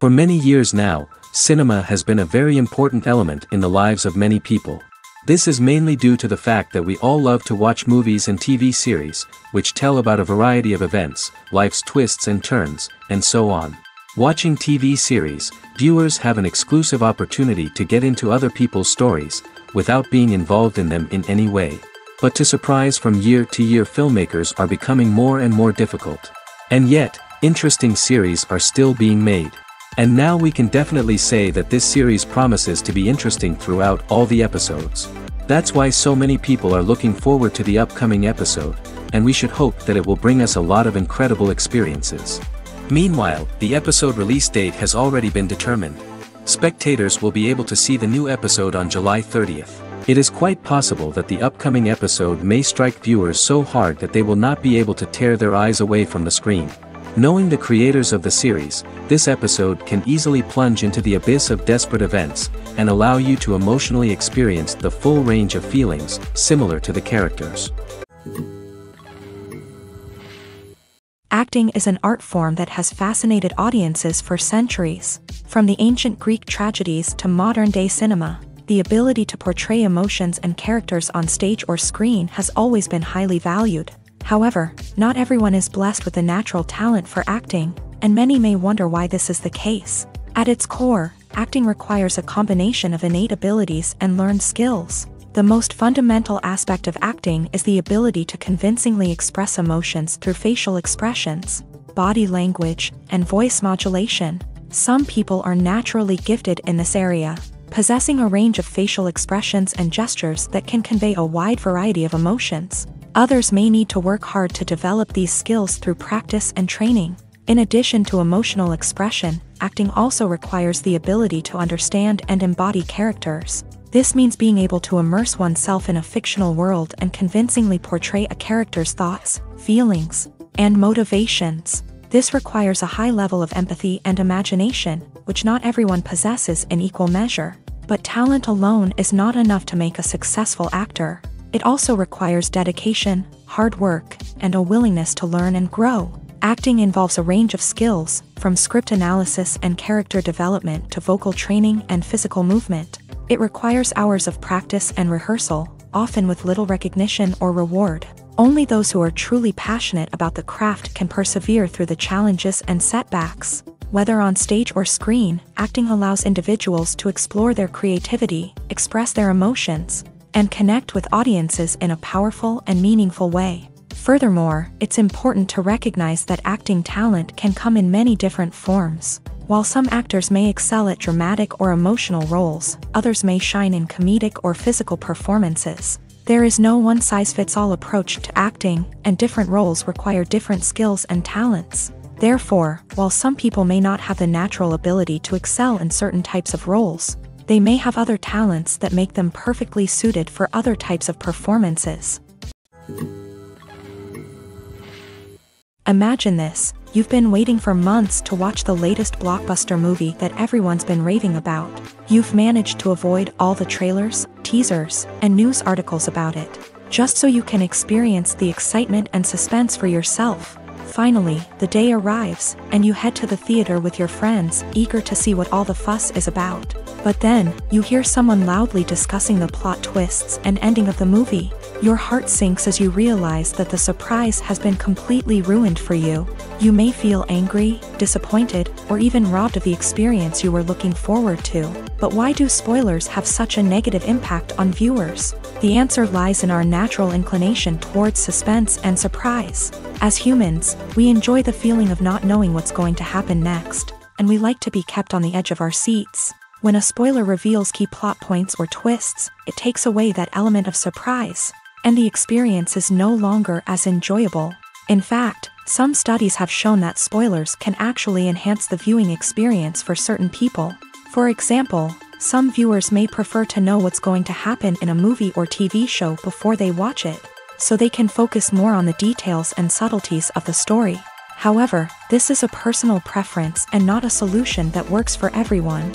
For many years now, cinema has been a very important element in the lives of many people. This is mainly due to the fact that we all love to watch movies and TV series, which tell about a variety of events, life's twists and turns, and so on. Watching TV series, viewers have an exclusive opportunity to get into other people's stories, without being involved in them in any way. But to surprise from year to year, filmmakers are becoming more and more difficult. And yet, interesting series are still being made. And now we can definitely say that this series promises to be interesting throughout all the episodes. That's why so many people are looking forward to the upcoming episode, and we should hope that it will bring us a lot of incredible experiences. Meanwhile, the episode release date has already been determined. Spectators will be able to see the new episode on July 30th. It is quite possible that the upcoming episode may strike viewers so hard that they will not be able to tear their eyes away from the screen. Knowing the creators of the series, this episode can easily plunge into the abyss of desperate events, and allow you to emotionally experience the full range of feelings, similar to the characters. Acting is an art form that has fascinated audiences for centuries. From the ancient Greek tragedies to modern-day cinema, the ability to portray emotions and characters on stage or screen has always been highly valued. However, not everyone is blessed with a natural talent for acting, and many may wonder why this is the case. At its core, acting requires a combination of innate abilities and learned skills. The most fundamental aspect of acting is the ability to convincingly express emotions through facial expressions, body language, and voice modulation. Some people are naturally gifted in this area, possessing a range of facial expressions and gestures that can convey a wide variety of emotions. Others may need to work hard to develop these skills through practice and training. In addition to emotional expression, acting also requires the ability to understand and embody characters. This means being able to immerse oneself in a fictional world and convincingly portray a character's thoughts, feelings, and motivations. This requires a high level of empathy and imagination, which not everyone possesses in equal measure. But talent alone is not enough to make a successful actor. It also requires dedication, hard work, and a willingness to learn and grow. Acting involves a range of skills, from script analysis and character development to vocal training and physical movement. It requires hours of practice and rehearsal, often with little recognition or reward. Only those who are truly passionate about the craft can persevere through the challenges and setbacks. Whether on stage or screen, acting allows individuals to explore their creativity, express their emotions, and connect with audiences in a powerful and meaningful way. Furthermore, it's important to recognize that acting talent can come in many different forms. While some actors may excel at dramatic or emotional roles, others may shine in comedic or physical performances. There is no one-size-fits-all approach to acting, and different roles require different skills and talents. Therefore, while some people may not have the natural ability to excel in certain types of roles, they may have other talents that make them perfectly suited for other types of performances. Imagine this. You've been waiting for months to watch the latest blockbuster movie that everyone's been raving about. You've managed to avoid all the trailers, teasers, and news articles about it, just so you can experience the excitement and suspense for yourself. Finally, the day arrives, and you head to the theater with your friends, eager to see what all the fuss is about. But then, you hear someone loudly discussing the plot twists and ending of the movie. Your heart sinks as you realize that the surprise has been completely ruined for you. You may feel angry, disappointed, or even robbed of the experience you were looking forward to. But why do spoilers have such a negative impact on viewers? The answer lies in our natural inclination towards suspense and surprise. As humans, we enjoy the feeling of not knowing what's going to happen next, and we like to be kept on the edge of our seats. When a spoiler reveals key plot points or twists, it takes away that element of surprise, and the experience is no longer as enjoyable. In fact, some studies have shown that spoilers can actually enhance the viewing experience for certain people. For example, some viewers may prefer to know what's going to happen in a movie or TV show before they watch it, so they can focus more on the details and subtleties of the story. However, this is a personal preference and not a solution that works for everyone.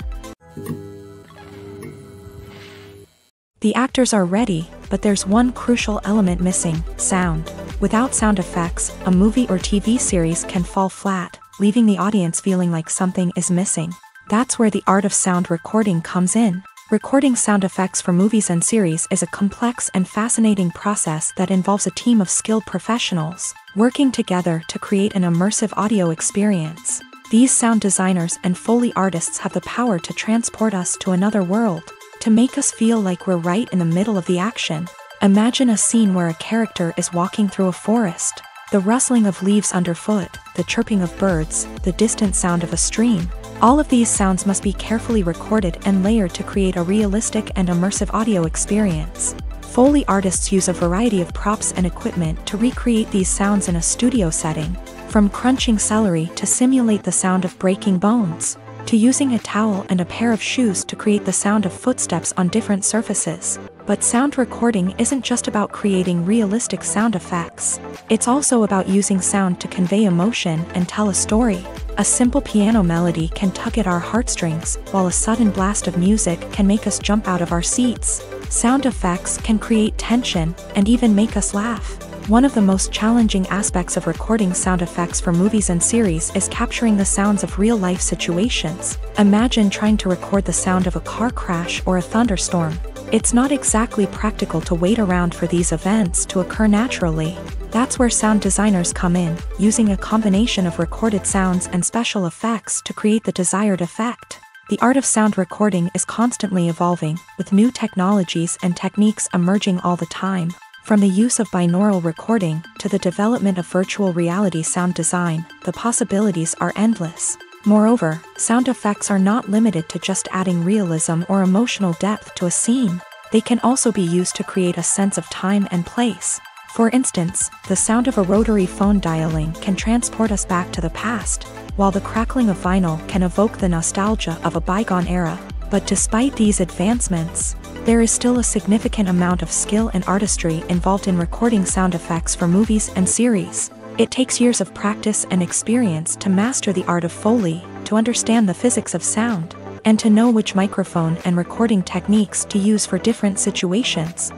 The actors are ready, but there's one crucial element missing: sound. Without sound effects, a movie or TV series can fall flat, leaving the audience feeling like something is missing. That's where the art of sound recording comes in. Recording sound effects for movies and series is a complex and fascinating process that involves a team of skilled professionals working together to create an immersive audio experience. These sound designers and Foley artists have the power to transport us to another world, to make us feel like we're right in the middle of the action. Imagine a scene where a character is walking through a forest. The rustling of leaves underfoot, the chirping of birds, the distant sound of a stream. All of these sounds must be carefully recorded and layered to create a realistic and immersive audio experience. Foley artists use a variety of props and equipment to recreate these sounds in a studio setting, from crunching celery to simulate the sound of breaking bones, to using a towel and a pair of shoes to create the sound of footsteps on different surfaces. But sound recording isn't just about creating realistic sound effects. It's also about using sound to convey emotion and tell a story. A simple piano melody can tug at our heartstrings, while a sudden blast of music can make us jump out of our seats. Sound effects can create tension and even make us laugh. One of the most challenging aspects of recording sound effects for movies and series is capturing the sounds of real-life situations. Imagine trying to record the sound of a car crash or a thunderstorm. It's not exactly practical to wait around for these events to occur naturally. That's where sound designers come in, using a combination of recorded sounds and special effects to create the desired effect. The art of sound recording is constantly evolving, with new technologies and techniques emerging all the time. From the use of binaural recording to the development of virtual reality sound design, the possibilities are endless. Moreover, sound effects are not limited to just adding realism or emotional depth to a scene. They can also be used to create a sense of time and place. For instance, the sound of a rotary phone dialing can transport us back to the past, while the crackling of vinyl can evoke the nostalgia of a bygone era. But despite these advancements, there is still a significant amount of skill and artistry involved in recording sound effects for movies and series. It takes years of practice and experience to master the art of Foley, to understand the physics of sound, and to know which microphone and recording techniques to use for different situations.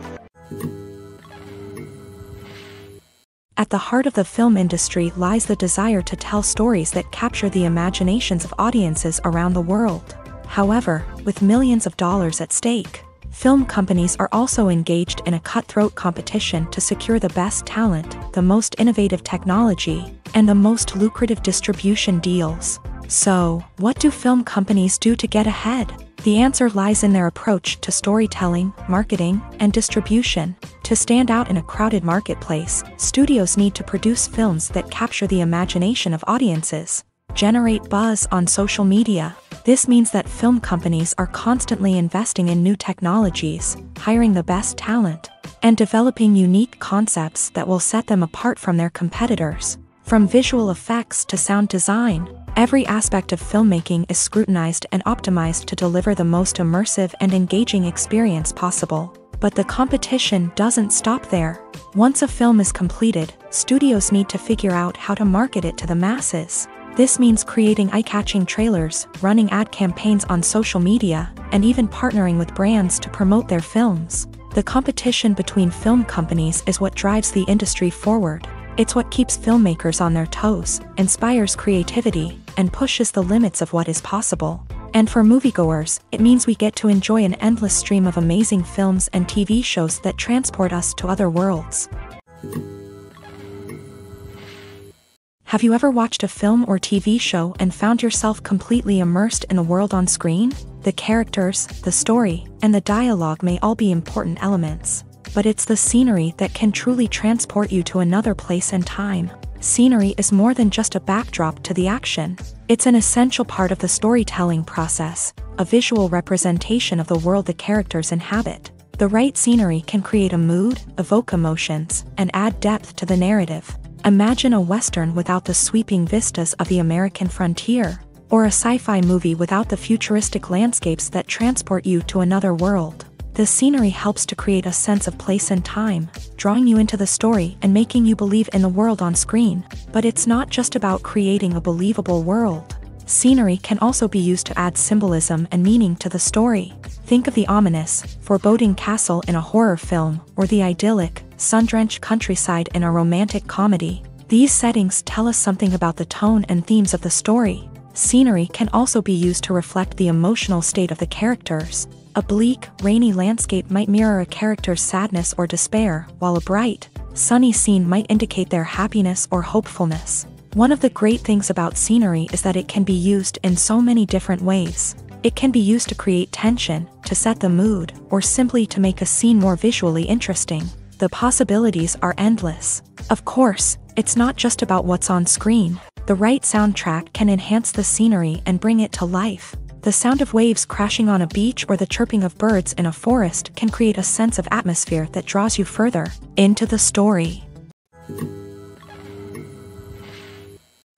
At the heart of the film industry lies the desire to tell stories that capture the imaginations of audiences around the world. However, with millions of dollars at stake, film companies are also engaged in a cutthroat competition to secure the best talent, the most innovative technology, and the most lucrative distribution deals. So, what do film companies do to get ahead? The answer lies in their approach to storytelling, marketing, and distribution. To stand out in a crowded marketplace, studios need to produce films that capture the imagination of audiences, generate buzz on social media. This means that film companies are constantly investing in new technologies, hiring the best talent, and developing unique concepts that will set them apart from their competitors. From visual effects to sound design, every aspect of filmmaking is scrutinized and optimized to deliver the most immersive and engaging experience possible. But the competition doesn't stop there. Once a film is completed, studios need to figure out how to market it to the masses. This means creating eye-catching trailers, running ad campaigns on social media, and even partnering with brands to promote their films. The competition between film companies is what drives the industry forward. It's what keeps filmmakers on their toes, inspires creativity, and pushes the limits of what is possible. And for moviegoers, it means we get to enjoy an endless stream of amazing films and TV shows that transport us to other worlds. Have you ever watched a film or TV show and found yourself completely immersed in the world on screen? The characters, the story, and the dialogue may all be important elements, but it's the scenery that can truly transport you to another place and time. Scenery is more than just a backdrop to the action. It's an essential part of the storytelling process, a visual representation of the world the characters inhabit. The right scenery can create a mood, evoke emotions, and add depth to the narrative. Imagine a Western without the sweeping vistas of the American frontier, or a sci-fi movie without the futuristic landscapes that transport you to another world. The scenery helps to create a sense of place and time, drawing you into the story and making you believe in the world on screen. But it's not just about creating a believable world. Scenery can also be used to add symbolism and meaning to the story. Think of the ominous, foreboding castle in a horror film, or the idyllic, sun-drenched countryside in a romantic comedy. These settings tell us something about the tone and themes of the story. Scenery can also be used to reflect the emotional state of the characters. A bleak, rainy landscape might mirror a character's sadness or despair, while a bright, sunny scene might indicate their happiness or hopefulness. One of the great things about scenery is that it can be used in so many different ways. It can be used to create tension, to set the mood, or simply to make a scene more visually interesting. The possibilities are endless. Of course, it's not just about what's on screen. The right soundtrack can enhance the scenery and bring it to life. The sound of waves crashing on a beach or the chirping of birds in a forest can create a sense of atmosphere that draws you further into the story.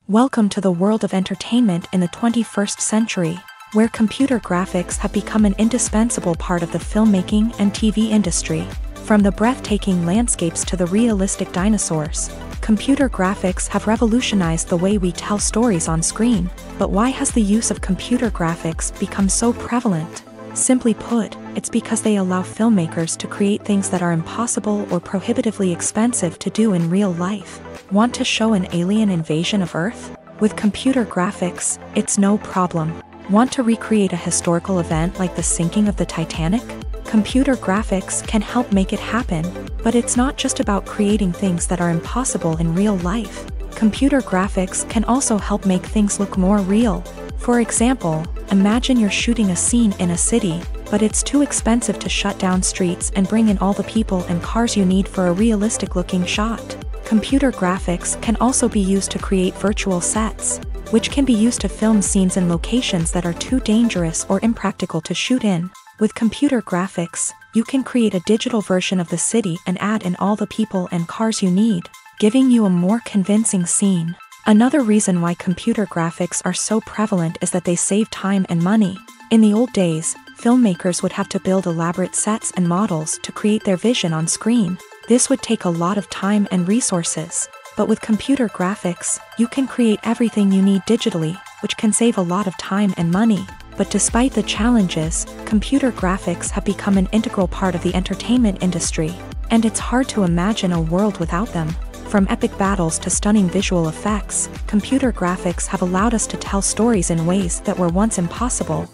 Welcome to the world of entertainment in the 21st century, where computer graphics have become an indispensable part of the filmmaking and TV industry. From the breathtaking landscapes to the realistic dinosaurs, computer graphics have revolutionized the way we tell stories on screen. But why has the use of computer graphics become so prevalent? Simply put, it's because they allow filmmakers to create things that are impossible or prohibitively expensive to do in real life. Want to show an alien invasion of Earth? With computer graphics, it's no problem. Want to recreate a historical event like the sinking of the Titanic? Computer graphics can help make it happen, but it's not just about creating things that are impossible in real life. Computer graphics can also help make things look more real. For example, imagine you're shooting a scene in a city, but it's too expensive to shut down streets and bring in all the people and cars you need for a realistic-looking shot. Computer graphics can also be used to create virtual sets, which can be used to film scenes in locations that are too dangerous or impractical to shoot in. With computer graphics, you can create a digital version of the city and add in all the people and cars you need, giving you a more convincing scene. Another reason why computer graphics are so prevalent is that they save time and money. In the old days, filmmakers would have to build elaborate sets and models to create their vision on screen. This would take a lot of time and resources. But with computer graphics, you can create everything you need digitally, which can save a lot of time and money. But despite the challenges, computer graphics have become an integral part of the entertainment industry, and it's hard to imagine a world without them. From epic battles to stunning visual effects, computer graphics have allowed us to tell stories in ways that were once impossible.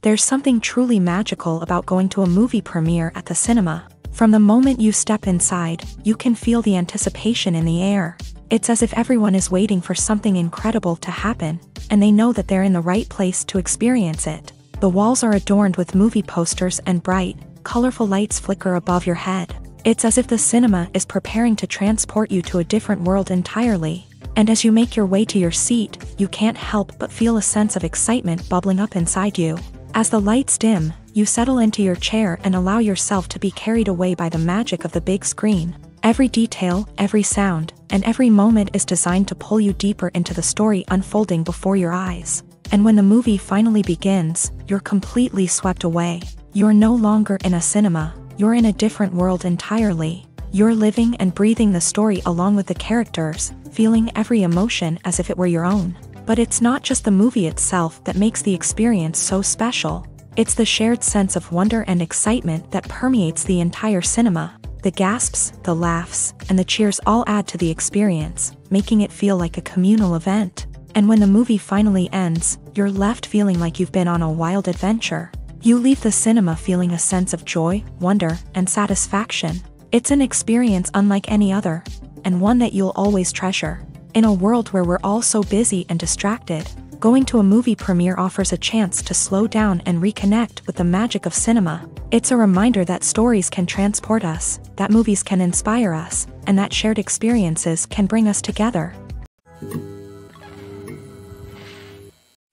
There's something truly magical about going to a movie premiere at the cinema. From the moment you step inside, you can feel the anticipation in the air. It's as if everyone is waiting for something incredible to happen, and they know that they're in the right place to experience it. The walls are adorned with movie posters and bright, colorful lights flicker above your head. It's as if the cinema is preparing to transport you to a different world entirely. And as you make your way to your seat, you can't help but feel a sense of excitement bubbling up inside you. As the lights dim, you settle into your chair and allow yourself to be carried away by the magic of the big screen. Every detail, every sound, and every moment is designed to pull you deeper into the story unfolding before your eyes. And when the movie finally begins, you're completely swept away. You're no longer in a cinema, you're in a different world entirely. You're living and breathing the story along with the characters, feeling every emotion as if it were your own. But it's not just the movie itself that makes the experience so special. It's the shared sense of wonder and excitement that permeates the entire cinema. The gasps, the laughs, and the cheers all add to the experience, making it feel like a communal event. And when the movie finally ends, you're left feeling like you've been on a wild adventure. You leave the cinema feeling a sense of joy, wonder, and satisfaction. It's an experience unlike any other, and one that you'll always treasure. In a world where we're all so busy and distracted, going to a movie premiere offers a chance to slow down and reconnect with the magic of cinema. It's a reminder that stories can transport us, that movies can inspire us, and that shared experiences can bring us together.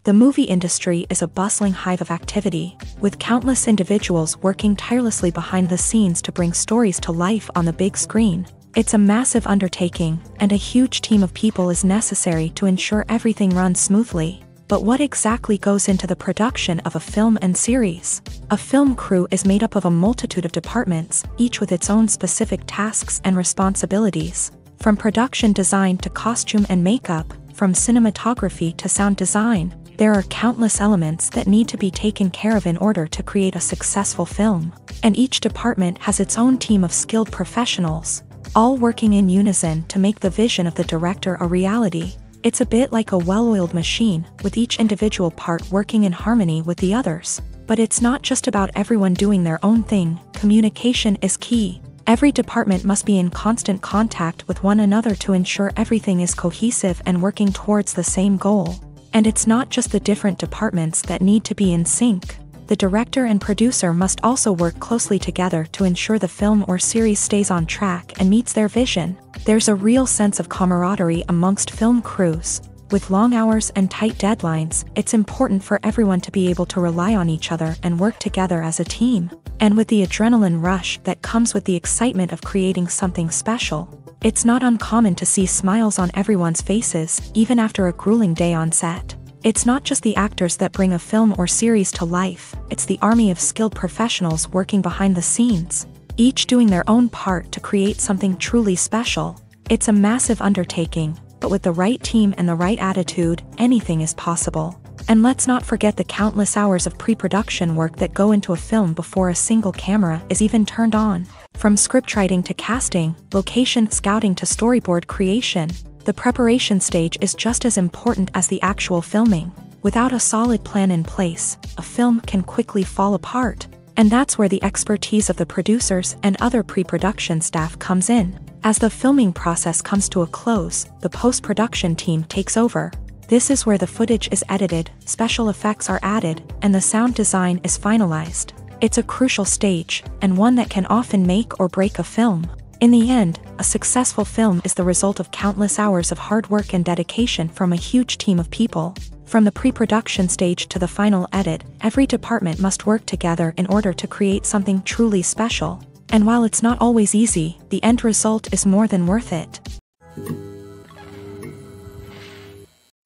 The movie industry is a bustling hive of activity, with countless individuals working tirelessly behind the scenes to bring stories to life on the big screen. It's a massive undertaking, and a huge team of people is necessary to ensure everything runs smoothly. But what exactly goes into the production of a film and series? A film crew is made up of a multitude of departments, each with its own specific tasks and responsibilities. From production design to costume and makeup, from cinematography to sound design, There are countless elements that need to be taken care of in order to create a successful film, and each department has its own team of skilled professionals, all working in unison to make the vision of the director a reality. It's a bit like a well-oiled machine, with each individual part working in harmony with the others. But it's not just about everyone doing their own thing. Communication is key. Every department must be in constant contact with one another to ensure everything is cohesive and working towards the same goal. And it's not just the different departments that need to be in sync. The director and producer must also work closely together to ensure the film or series stays on track and meets their vision. There's a real sense of camaraderie amongst film crews. With long hours and tight deadlines, it's important for everyone to be able to rely on each other and work together as a team. And with the adrenaline rush that comes with the excitement of creating something special, it's not uncommon to see smiles on everyone's faces, even after a grueling day on set. It's not just the actors that bring a film or series to life, it's the army of skilled professionals working behind the scenes, each doing their own part to create something truly special. It's a massive undertaking, but with the right team and the right attitude, anything is possible. And let's not forget the countless hours of pre-production work that go into a film before a single camera is even turned on. From scriptwriting to casting, location scouting to storyboard creation, the preparation stage is just as important as the actual filming. Without a solid plan in place, a film can quickly fall apart. And that's where the expertise of the producers and other pre-production staff comes in. As the filming process comes to a close, the post-production team takes over. This is where the footage is edited, special effects are added, and the sound design is finalized. It's a crucial stage, and one that can often make or break a film. In the end, a successful film is the result of countless hours of hard work and dedication from a huge team of people. From the pre-production stage to the final edit, every department must work together in order to create something truly special. And while it's not always easy, the end result is more than worth it.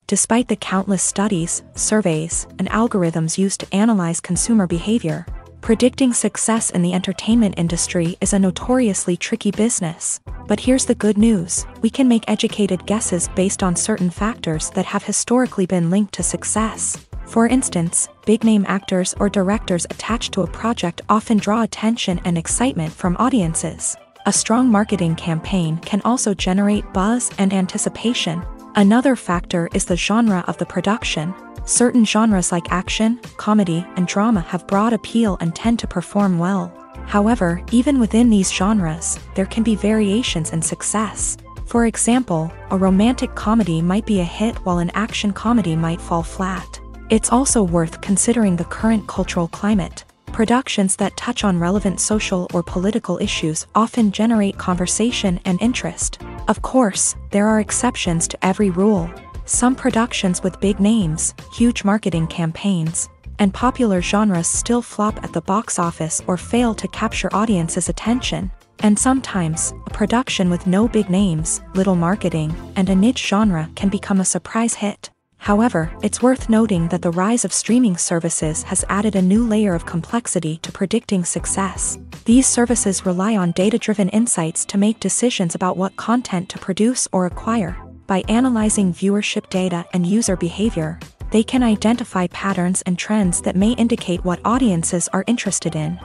Despite the countless studies, surveys, and algorithms used to analyze consumer behavior, predicting success in the entertainment industry is a notoriously tricky business. But here's the good news: we can make educated guesses based on certain factors that have historically been linked to success. For instance, big-name actors or directors attached to a project often draw attention and excitement from audiences. A strong marketing campaign can also generate buzz and anticipation. Another factor is the genre of the production. Certain genres like action, comedy, and drama have broad appeal and tend to perform well. However, even within these genres, there can be variations in success. For example, a romantic comedy might be a hit while an action comedy might fall flat. It's also worth considering the current cultural climate. Productions that touch on relevant social or political issues often generate conversation and interest. Of course, there are exceptions to every rule. Some productions with big names, huge marketing campaigns, and popular genres still flop at the box office or fail to capture audiences' attention. And sometimes, a production with no big names, little marketing, and a niche genre can become a surprise hit. However, it's worth noting that the rise of streaming services has added a new layer of complexity to predicting success. These services rely on data-driven insights to make decisions about what content to produce or acquire. By analyzing viewership data and user behavior, they can identify patterns and trends that may indicate what audiences are interested in.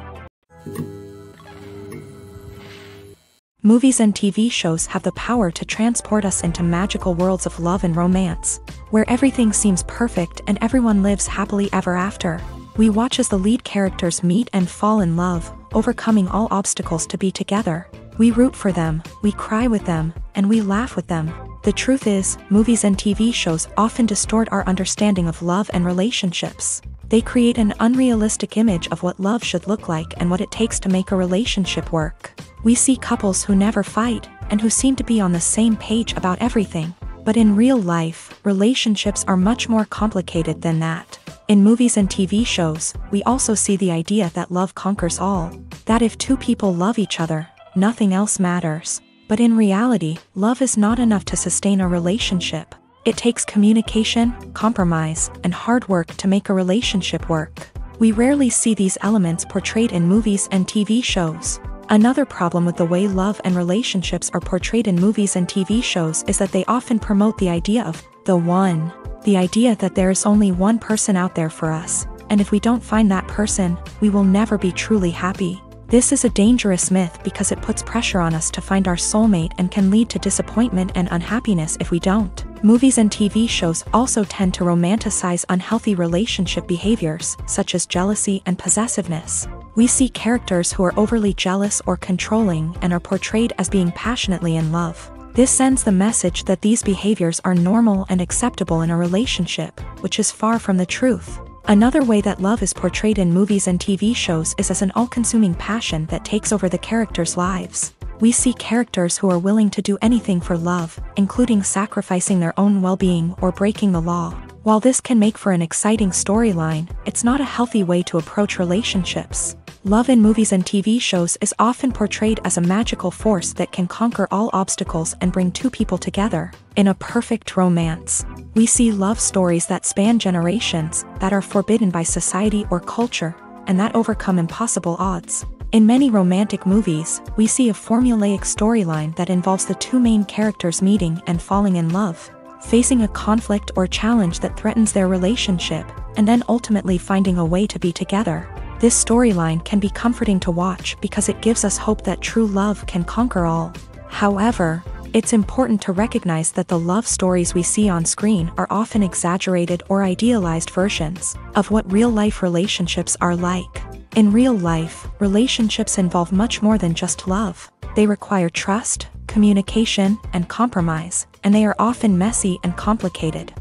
Movies and TV shows have the power to transport us into magical worlds of love and romance, where everything seems perfect and everyone lives happily ever after. We watch as the lead characters meet and fall in love, overcoming all obstacles to be together. We root for them, we cry with them, and we laugh with them. The truth is, movies and TV shows often distort our understanding of love and relationships. They create an unrealistic image of what love should look like and what it takes to make a relationship work. We see couples who never fight, and who seem to be on the same page about everything. But in real life, relationships are much more complicated than that. In movies and TV shows, we also see the idea that love conquers all. That if two people love each other, nothing else matters. But in reality, love is not enough to sustain a relationship. It takes communication, compromise, and hard work to make a relationship work. We rarely see these elements portrayed in movies and TV shows. Another problem with the way love and relationships are portrayed in movies and TV shows is that they often promote the idea of the one. The idea that there is only one person out there for us, and if we don't find that person, we will never be truly happy. This is a dangerous myth because it puts pressure on us to find our soulmate and can lead to disappointment and unhappiness if we don't. Movies and TV shows also tend to romanticize unhealthy relationship behaviors, such as jealousy and possessiveness. We see characters who are overly jealous or controlling and are portrayed as being passionately in love. This sends the message that these behaviors are normal and acceptable in a relationship, which is far from the truth. Another way that love is portrayed in movies and TV shows is as an all-consuming passion that takes over the characters' lives. We see characters who are willing to do anything for love, including sacrificing their own well-being or breaking the law. While this can make for an exciting storyline, it's not a healthy way to approach relationships. Love in movies and TV shows is often portrayed as a magical force that can conquer all obstacles and bring two people together in a perfect romance. We see love stories that span generations, that are forbidden by society or culture, and that overcome impossible odds. In many romantic movies, we see a formulaic storyline that involves the two main characters meeting and falling in love, facing a conflict or challenge that threatens their relationship, and then ultimately finding a way to be together. This storyline can be comforting to watch because it gives us hope that true love can conquer all. However, it's important to recognize that the love stories we see on screen are often exaggerated or idealized versions of what real-life relationships are like. In real life, relationships involve much more than just love. They require trust, communication, and compromise, and they are often messy and complicated.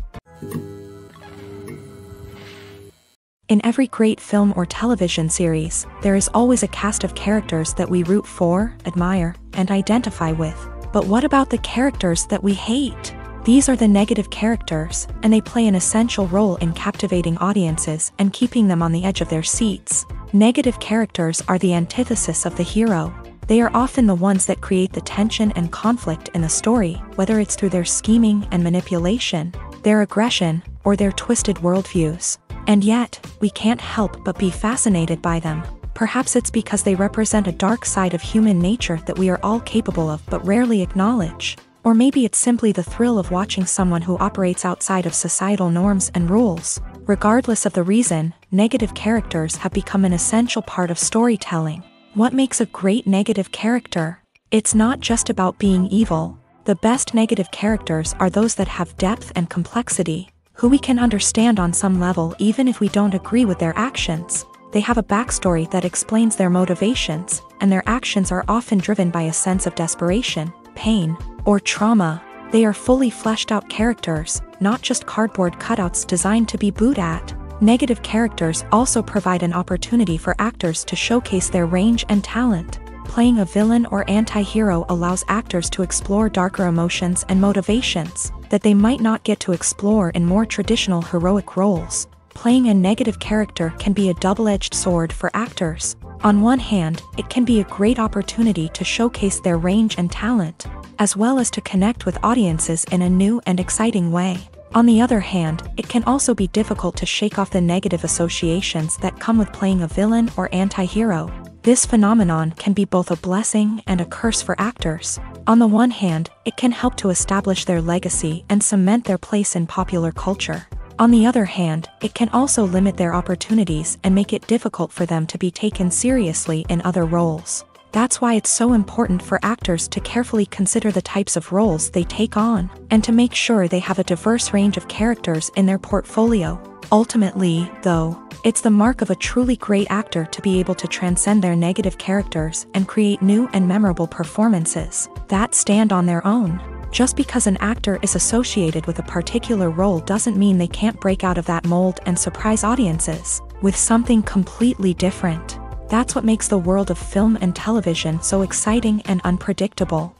In every great film or television series, there is always a cast of characters that we root for, admire, and identify with. But what about the characters that we hate? These are the negative characters, and they play an essential role in captivating audiences and keeping them on the edge of their seats. Negative characters are the antithesis of the hero. They are often the ones that create the tension and conflict in the story, whether it's through their scheming and manipulation, their aggression, or their twisted worldviews. And yet, we can't help but be fascinated by them. Perhaps it's because they represent a dark side of human nature that we are all capable of but rarely acknowledge. Or maybe it's simply the thrill of watching someone who operates outside of societal norms and rules. Regardless of the reason, negative characters have become an essential part of storytelling. What makes a great negative character? It's not just about being evil. The best negative characters are those that have depth and complexity, who we can understand on some level even if we don't agree with their actions. They have a backstory that explains their motivations, and their actions are often driven by a sense of desperation, pain, or trauma. They are fully fleshed out characters, not just cardboard cutouts designed to be booed at. Negative characters also provide an opportunity for actors to showcase their range and talent. Playing a villain or anti-hero allows actors to explore darker emotions and motivations that they might not get to explore in more traditional heroic roles. Playing a negative character can be a double-edged sword for actors. On one hand, it can be a great opportunity to showcase their range and talent, as well as to connect with audiences in a new and exciting way. On the other hand, it can also be difficult to shake off the negative associations that come with playing a villain or anti-hero. This phenomenon can be both a blessing and a curse for actors. On the one hand, it can help to establish their legacy and cement their place in popular culture. On the other hand, it can also limit their opportunities and make it difficult for them to be taken seriously in other roles. That's why it's so important for actors to carefully consider the types of roles they take on, and to make sure they have a diverse range of characters in their portfolio. Ultimately, though, it's the mark of a truly great actor to be able to transcend their negative characters and create new and memorable performances that stand on their own. Just because an actor is associated with a particular role doesn't mean they can't break out of that mold and surprise audiences with something completely different. That's what makes the world of film and television so exciting and unpredictable.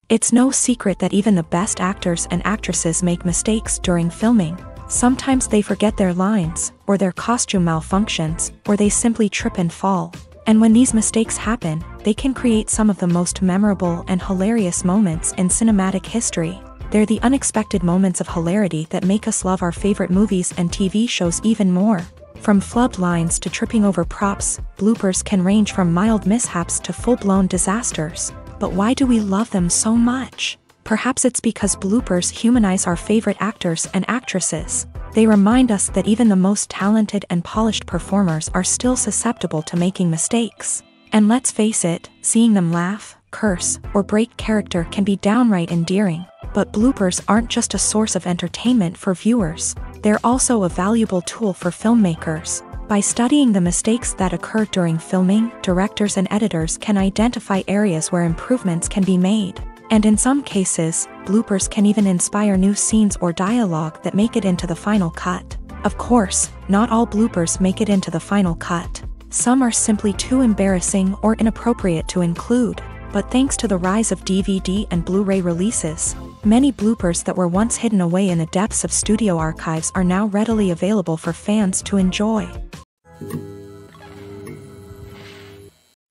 It's no secret that even the best actors and actresses make mistakes during filming. Sometimes they forget their lines, or their costume malfunctions, or they simply trip and fall. And when these mistakes happen, they can create some of the most memorable and hilarious moments in cinematic history. They're the unexpected moments of hilarity that make us love our favorite movies and TV shows even more. From flubbed lines to tripping over props, bloopers can range from mild mishaps to full-blown disasters. But why do we love them so much? Perhaps it's because bloopers humanize our favorite actors and actresses. They remind us that even the most talented and polished performers are still susceptible to making mistakes. And let's face it, seeing them laugh, curse, or break character can be downright endearing. But bloopers aren't just a source of entertainment for viewers. They're also a valuable tool for filmmakers. By studying the mistakes that occur during filming, directors and editors can identify areas where improvements can be made. And in some cases, bloopers can even inspire new scenes or dialogue that make it into the final cut. Of course, not all bloopers make it into the final cut. Some are simply too embarrassing or inappropriate to include. But thanks to the rise of DVD and Blu-ray releases, many bloopers that were once hidden away in the depths of studio archives are now readily available for fans to enjoy.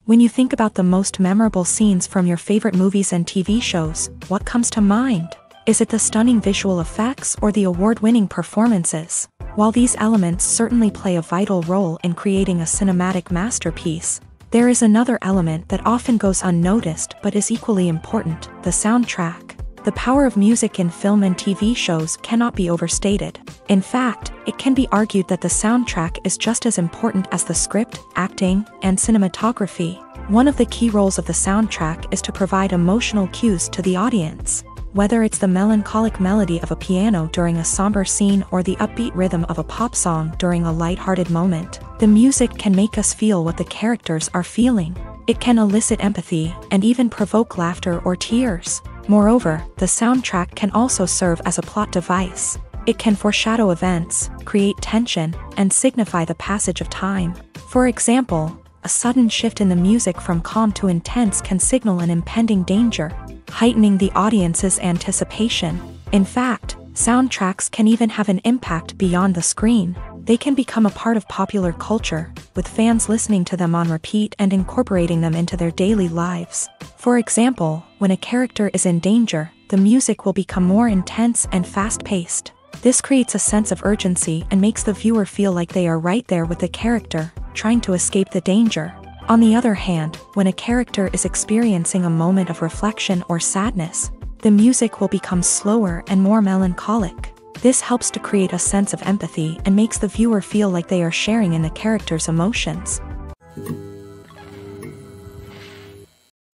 When you think about the most memorable scenes from your favorite movies and TV shows, what comes to mind? Is it the stunning visual effects or the award-winning performances? While these elements certainly play a vital role in creating a cinematic masterpiece, there is another element that often goes unnoticed but is equally important: the soundtrack. The power of music in film and TV shows cannot be overstated. In fact, it can be argued that the soundtrack is just as important as the script, acting, and cinematography. One of the key roles of the soundtrack is to provide emotional cues to the audience. Whether it's the melancholic melody of a piano during a somber scene or the upbeat rhythm of a pop song during a light-hearted moment, the music can make us feel what the characters are feeling. It can elicit empathy and even provoke laughter or tears. Moreover, the soundtrack can also serve as a plot device. It can foreshadow events, create tension, and signify the passage of time. For example, a sudden shift in the music from calm to intense can signal an impending danger, heightening the audience's anticipation. In fact, soundtracks can even have an impact beyond the screen. They can become a part of popular culture, with fans listening to them on repeat and incorporating them into their daily lives. For example, when a character is in danger, the music will become more intense and fast-paced. This creates a sense of urgency and makes the viewer feel like they are right there with the character, trying to escape the danger. On the other hand, when a character is experiencing a moment of reflection or sadness, the music will become slower and more melancholic. This helps to create a sense of empathy and makes the viewer feel like they are sharing in the character's emotions.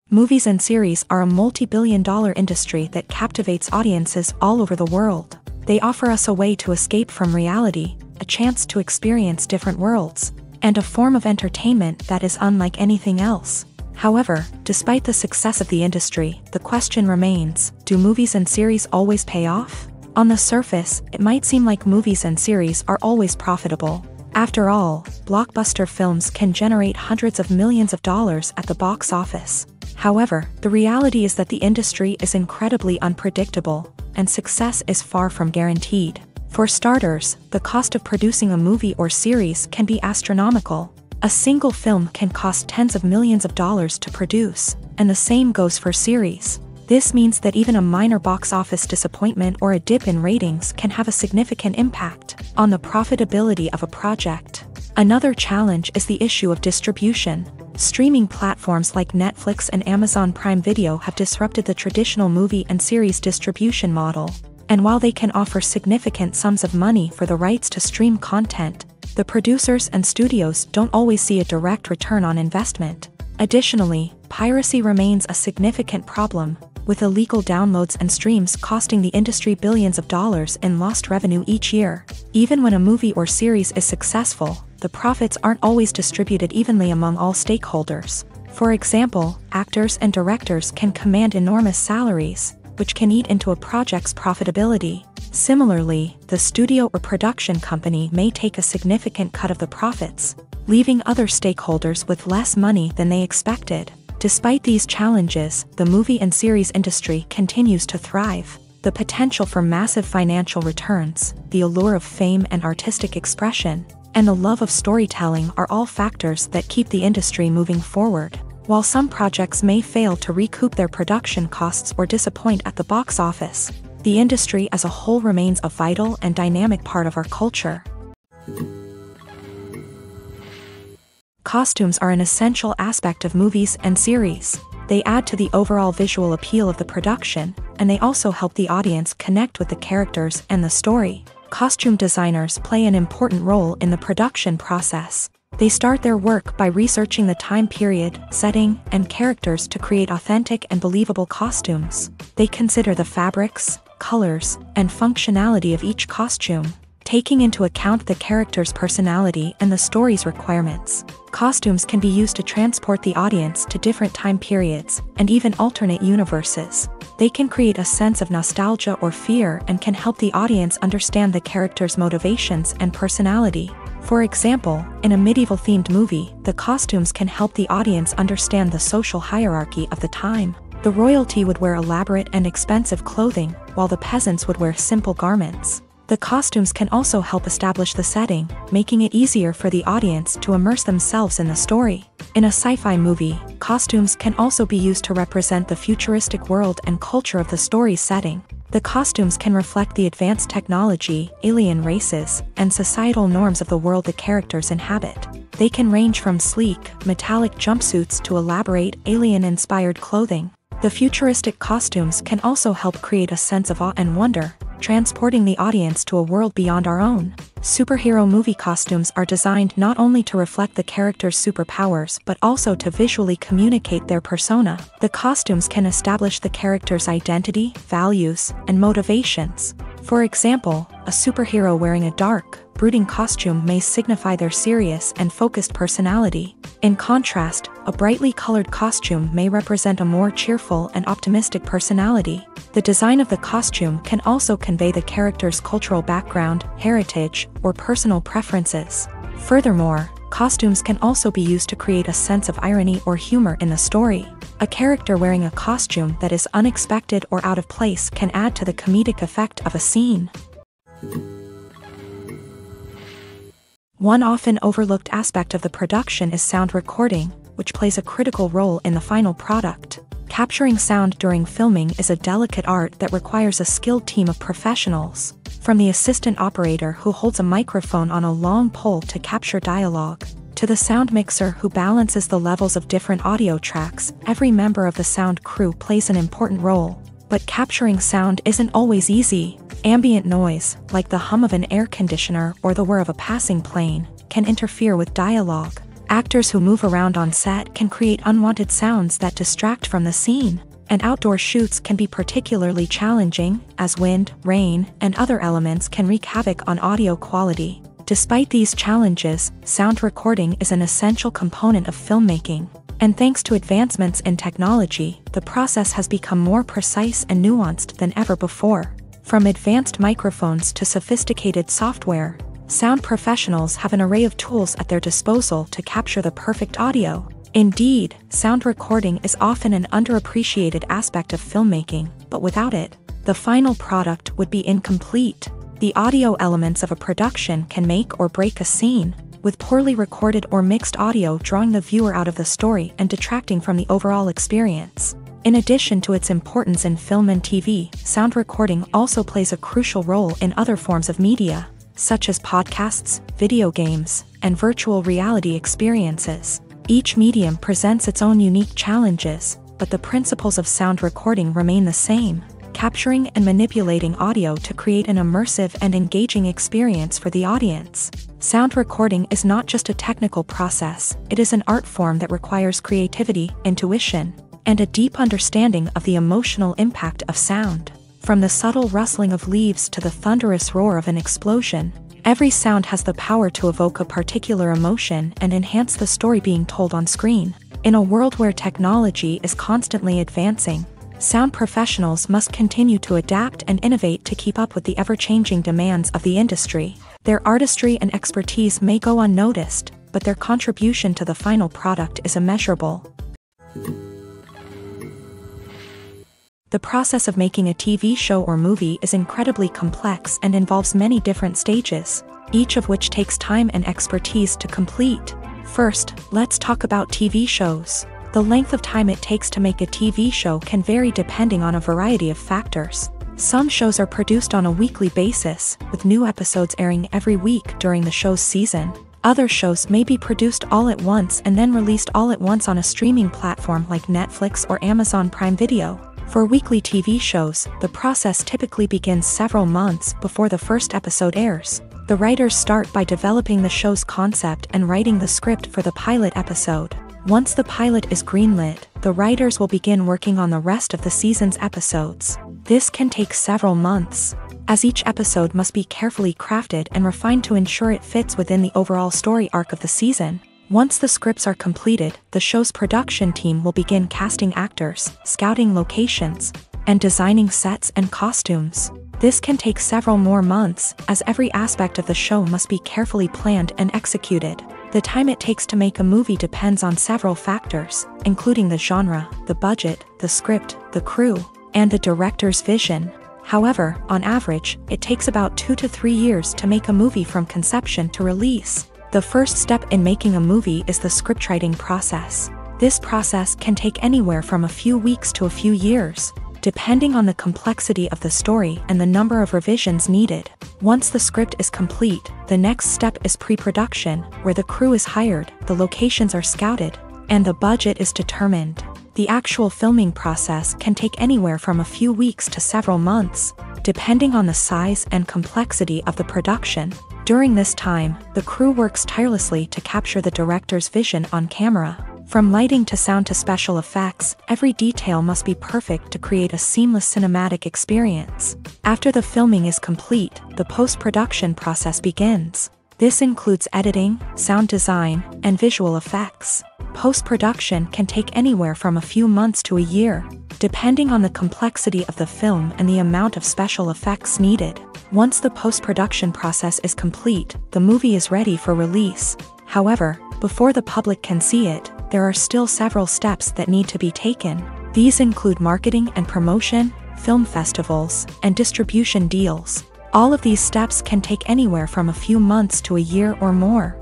Movies and series are a multi-billion-dollar industry that captivates audiences all over the world. They offer us a way to escape from reality, a chance to experience different worlds, and a form of entertainment that is unlike anything else. However, despite the success of the industry, the question remains: do movies and series always pay off? On the surface, it might seem like movies and series are always profitable. After all, blockbuster films can generate hundreds of millions of dollars at the box office. However, the reality is that the industry is incredibly unpredictable, and success is far from guaranteed. For starters, the cost of producing a movie or series can be astronomical. A single film can cost tens of millions of dollars to produce, and the same goes for series. This means that even a minor box office disappointment or a dip in ratings can have a significant impact on the profitability of a project. Another challenge is the issue of distribution. Streaming platforms like Netflix and Amazon Prime Video have disrupted the traditional movie and series distribution model. And while they can offer significant sums of money for the rights to stream content, the producers and studios don't always see a direct return on investment. Additionally, piracy remains a significant problem, with illegal downloads and streams costing the industry billions of dollars in lost revenue each year. Even when a movie or series is successful, the profits aren't always distributed evenly among all stakeholders. For example, actors and directors can command enormous salaries, which can eat into a project's profitability. Similarly, the studio or production company may take a significant cut of the profits, leaving other stakeholders with less money than they expected. Despite these challenges, the movie and series industry continues to thrive. The potential for massive financial returns, the allure of fame and artistic expression, and the love of storytelling are all factors that keep the industry moving forward. While some projects may fail to recoup their production costs or disappoint at the box office, the industry as a whole remains a vital and dynamic part of our culture. Costumes are an essential aspect of movies and series. They add to the overall visual appeal of the production, and they also help the audience connect with the characters and the story. Costume designers play an important role in the production process. They start their work by researching the time period, setting, and characters to create authentic and believable costumes. They consider the fabrics, colors, and functionality of each costume, taking into account the character's personality and the story's requirements. Costumes can be used to transport the audience to different time periods and even alternate universes. They can create a sense of nostalgia or fear and can help the audience understand the character's motivations and personality. For example, in a medieval-themed movie, the costumes can help the audience understand the social hierarchy of the time. The royalty would wear elaborate and expensive clothing, while the peasants would wear simple garments. The costumes can also help establish the setting, making it easier for the audience to immerse themselves in the story. In a sci-fi movie, costumes can also be used to represent the futuristic world and culture of the story's setting. The costumes can reflect the advanced technology, alien races, and societal norms of the world the characters inhabit. They can range from sleek, metallic jumpsuits to elaborate, alien-inspired clothing. The futuristic costumes can also help create a sense of awe and wonder, transporting the audience to a world beyond our own. Superhero movie costumes are designed not only to reflect the character's superpowers but also to visually communicate their persona. The costumes can establish the character's identity, values, and motivations. For example, a superhero wearing a dark, brooding costume may signify their serious and focused personality. In contrast, a brightly colored costume may represent a more cheerful and optimistic personality. The design of the costume can also convey the character's cultural background, heritage, or personal preferences. Furthermore, costumes can also be used to create a sense of irony or humor in the story. A character wearing a costume that is unexpected or out of place can add to the comedic effect of a scene. One often overlooked aspect of the production is sound recording, which plays a critical role in the final product. Capturing sound during filming is a delicate art that requires a skilled team of professionals. From the assistant operator who holds a microphone on a long pole to capture dialogue, to the sound mixer who balances the levels of different audio tracks, every member of the sound crew plays an important role. But capturing sound isn't always easy. Ambient noise, like the hum of an air conditioner or the whir of a passing plane, can interfere with dialogue. Actors who move around on set can create unwanted sounds that distract from the scene. And outdoor shoots can be particularly challenging, as wind, rain, and other elements can wreak havoc on audio quality. Despite these challenges, sound recording is an essential component of filmmaking. And thanks to advancements in technology, the process has become more precise and nuanced than ever before. From advanced microphones to sophisticated software, sound professionals have an array of tools at their disposal to capture the perfect audio. Indeed, sound recording is often an underappreciated aspect of filmmaking, but without it, the final product would be incomplete. The audio elements of a production can make or break a scene, with poorly recorded or mixed audio drawing the viewer out of the story and detracting from the overall experience. In addition to its importance in film and TV, sound recording also plays a crucial role in other forms of media, such as podcasts, video games, and virtual reality experiences. Each medium presents its own unique challenges, but the principles of sound recording remain the same: capturing and manipulating audio to create an immersive and engaging experience for the audience. Sound recording is not just a technical process, it is an art form that requires creativity, intuition, and a deep understanding of the emotional impact of sound. From the subtle rustling of leaves to the thunderous roar of an explosion, every sound has the power to evoke a particular emotion and enhance the story being told on screen. In a world where technology is constantly advancing, sound professionals must continue to adapt and innovate to keep up with the ever-changing demands of the industry. Their artistry and expertise may go unnoticed, but their contribution to the final product is immeasurable. The process of making a TV show or movie is incredibly complex and involves many different stages, each of which takes time and expertise to complete. First, let's talk about TV shows. The length of time it takes to make a TV show can vary depending on a variety of factors. Some shows are produced on a weekly basis, with new episodes airing every week during the show's season. Other shows may be produced all at once and then released all at once on a streaming platform like Netflix or Amazon Prime Video. For weekly TV shows, the process typically begins several months before the first episode airs. The writers start by developing the show's concept and writing the script for the pilot episode. Once the pilot is greenlit, the writers will begin working on the rest of the season's episodes. This can take several months, as each episode must be carefully crafted and refined to ensure it fits within the overall story arc of the season. Once the scripts are completed, the show's production team will begin casting actors, scouting locations, and designing sets and costumes. This can take several more months, as every aspect of the show must be carefully planned and executed. The time it takes to make a movie depends on several factors, including the genre, the budget, the script, the crew, and the director's vision. However, on average, it takes about 2 to 3 years to make a movie from conception to release. The first step in making a movie is the scriptwriting process. This process can take anywhere from a few weeks to a few years, depending on the complexity of the story and the number of revisions needed. Once the script is complete, the next step is pre-production, where the crew is hired, the locations are scouted, and the budget is determined. The actual filming process can take anywhere from a few weeks to several months, depending on the size and complexity of the production. During this time, the crew works tirelessly to capture the director's vision on camera. From lighting to sound to special effects, every detail must be perfect to create a seamless cinematic experience. After the filming is complete, the post-production process begins. This includes editing, sound design, and visual effects. Post-production can take anywhere from a few months to a year, depending on the complexity of the film and the amount of special effects needed. Once the post-production process is complete, the movie is ready for release. However, before the public can see it, there are still several steps that need to be taken. These include marketing and promotion, film festivals, and distribution deals. All of these steps can take anywhere from a few months to a year or more.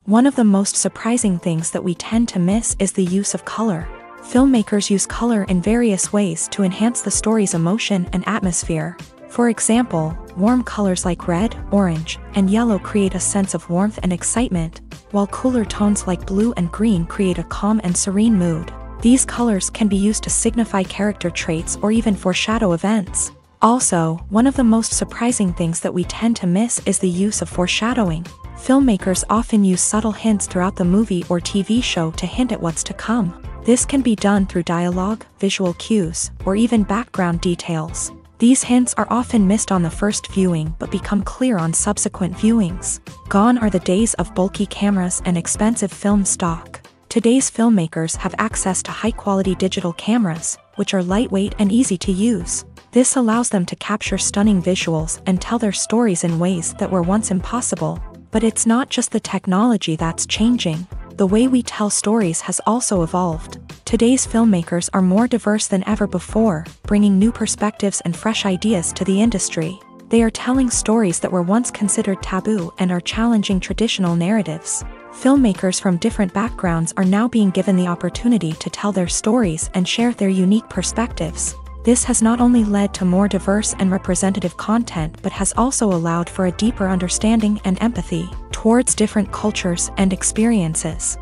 One of the most surprising things that we tend to miss is the use of color. Filmmakers use color in various ways to enhance the story's emotion and atmosphere. For example, warm colors like red, orange, and yellow create a sense of warmth and excitement, while cooler tones like blue and green create a calm and serene mood. These colors can be used to signify character traits or even foreshadow events. Also, one of the most surprising things that we tend to miss is the use of foreshadowing. Filmmakers often use subtle hints throughout the movie or TV show to hint at what's to come. This can be done through dialogue, visual cues, or even background details. These hints are often missed on the first viewing but become clear on subsequent viewings. Gone are the days of bulky cameras and expensive film stock. Today's filmmakers have access to high-quality digital cameras, which are lightweight and easy to use. This allows them to capture stunning visuals and tell their stories in ways that were once impossible. But it's not just the technology that's changing. The way we tell stories has also evolved. Today's filmmakers are more diverse than ever before, bringing new perspectives and fresh ideas to the industry. They are telling stories that were once considered taboo and are challenging traditional narratives. Filmmakers from different backgrounds are now being given the opportunity to tell their stories and share their unique perspectives. This has not only led to more diverse and representative content but has also allowed for a deeper understanding and empathy towards different cultures and experiences.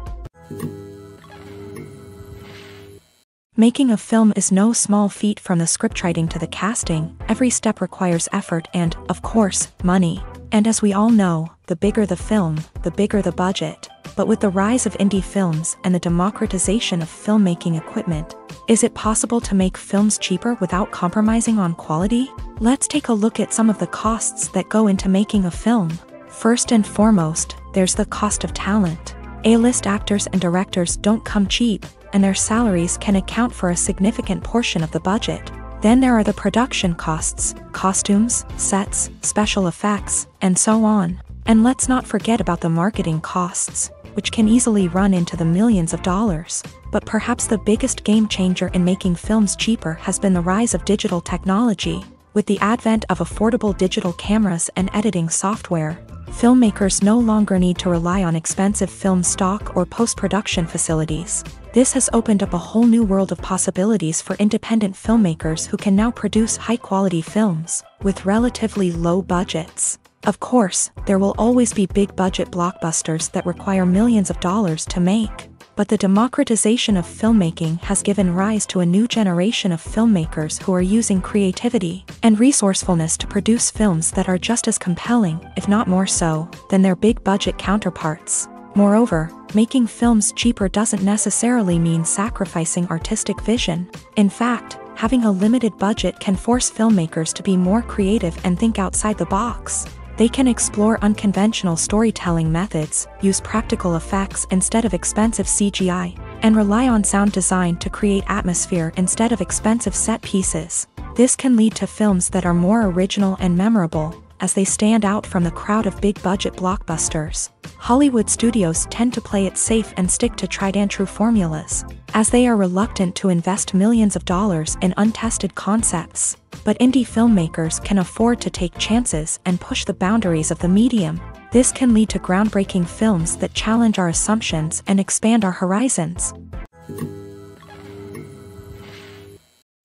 Making a film is no small feat. From the scriptwriting to the casting, every step requires effort and, of course, money. And as we all know, the bigger the film, the bigger the budget. But with the rise of indie films and the democratization of filmmaking equipment, is it possible to make films cheaper without compromising on quality? Let's take a look at some of the costs that go into making a film. First and foremost, there's the cost of talent. A-list actors and directors don't come cheap, and their salaries can account for a significant portion of the budget. Then there are the production costs, costumes, sets, special effects, and so on. And let's not forget about the marketing costs, which can easily run into the millions of dollars. But perhaps the biggest game changer in making films cheaper has been the rise of digital technology. With the advent of affordable digital cameras and editing software, filmmakers no longer need to rely on expensive film stock or post-production facilities. This has opened up a whole new world of possibilities for independent filmmakers who can now produce high-quality films with relatively low budgets. Of course, there will always be big-budget blockbusters that require millions of dollars to make. But the democratization of filmmaking has given rise to a new generation of filmmakers who are using creativity and resourcefulness to produce films that are just as compelling, if not more so, than their big-budget counterparts. Moreover, making films cheaper doesn't necessarily mean sacrificing artistic vision. In fact, having a limited budget can force filmmakers to be more creative and think outside the box. They can explore unconventional storytelling methods, use practical effects instead of expensive CGI, and rely on sound design to create atmosphere instead of expensive set pieces. This can lead to films that are more original and memorable, as they stand out from the crowd of big-budget blockbusters. Hollywood studios tend to play it safe and stick to tried-and-true formulas, as they are reluctant to invest millions of dollars in untested concepts. But indie filmmakers can afford to take chances and push the boundaries of the medium. This can lead to groundbreaking films that challenge our assumptions and expand our horizons.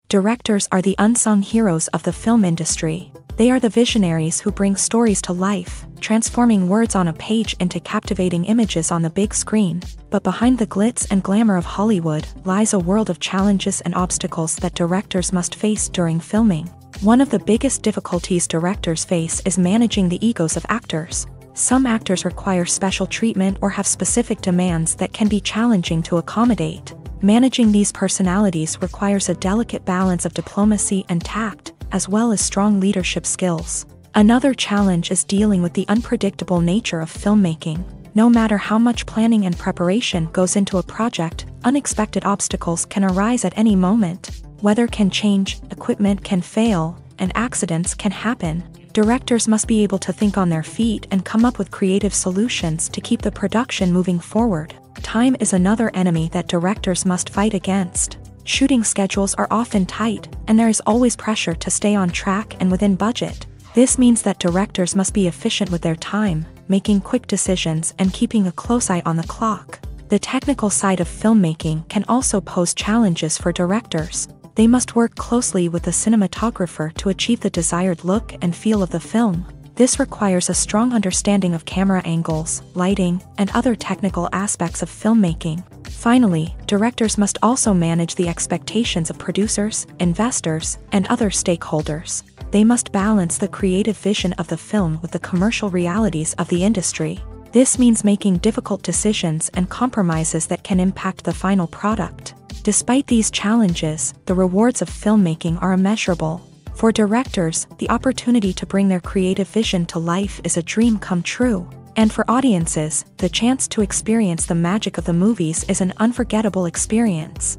Directors are the unsung heroes of the film industry. They are the visionaries who bring stories to life, transforming words on a page into captivating images on the big screen. But behind the glitz and glamour of Hollywood lies a world of challenges and obstacles that directors must face during filming. One of the biggest difficulties directors face is managing the egos of actors. Some actors require special treatment or have specific demands that can be challenging to accommodate. Managing these personalities requires a delicate balance of diplomacy and tact, as well as strong leadership skills. Another challenge is dealing with the unpredictable nature of filmmaking. No matter how much planning and preparation goes into a project, unexpected obstacles can arise at any moment. Weather can change, equipment can fail, and accidents can happen. Directors must be able to think on their feet and come up with creative solutions to keep the production moving forward. Time is another enemy that directors must fight against. Shooting schedules are often tight, and there is always pressure to stay on track and within budget. This means that directors must be efficient with their time, making quick decisions and keeping a close eye on the clock. The technical side of filmmaking can also pose challenges for directors. They must work closely with the cinematographer to achieve the desired look and feel of the film. This requires a strong understanding of camera angles, lighting, and other technical aspects of filmmaking. Finally, directors must also manage the expectations of producers, investors, and other stakeholders. They must balance the creative vision of the film with the commercial realities of the industry. This means making difficult decisions and compromises that can impact the final product. Despite these challenges, the rewards of filmmaking are immeasurable. For directors, the opportunity to bring their creative vision to life is a dream come true. And for audiences, the chance to experience the magic of the movies is an unforgettable experience.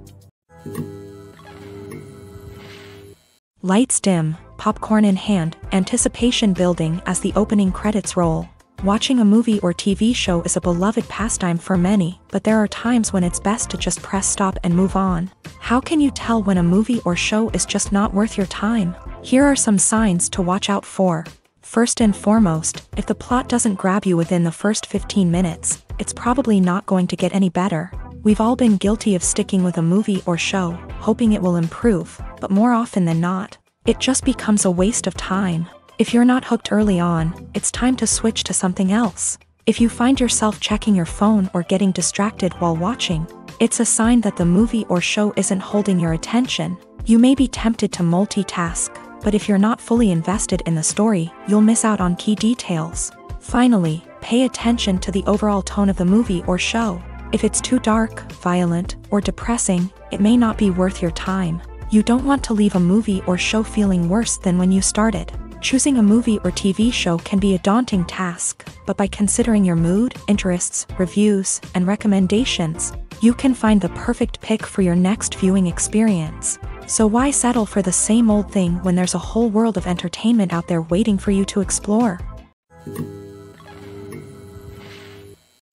Lights dim, popcorn in hand, anticipation building as the opening credits roll. Watching a movie or TV show is a beloved pastime for many, but there are times when it's best to just press stop and move on. How can you tell when a movie or show is just not worth your time? Here are some signs to watch out for. First and foremost, if the plot doesn't grab you within the first 15 minutes, it's probably not going to get any better. We've all been guilty of sticking with a movie or show, hoping it will improve, but more often than not, it just becomes a waste of time. If you're not hooked early on, it's time to switch to something else. If you find yourself checking your phone or getting distracted while watching, it's a sign that the movie or show isn't holding your attention. You may be tempted to multitask, but if you're not fully invested in the story, you'll miss out on key details. Finally, pay attention to the overall tone of the movie or show. If it's too dark, violent, or depressing, it may not be worth your time. You don't want to leave a movie or show feeling worse than when you started. Choosing a movie or TV show can be a daunting task, but by considering your mood, interests, reviews, and recommendations, you can find the perfect pick for your next viewing experience. So why settle for the same old thing when there's a whole world of entertainment out there waiting for you to explore?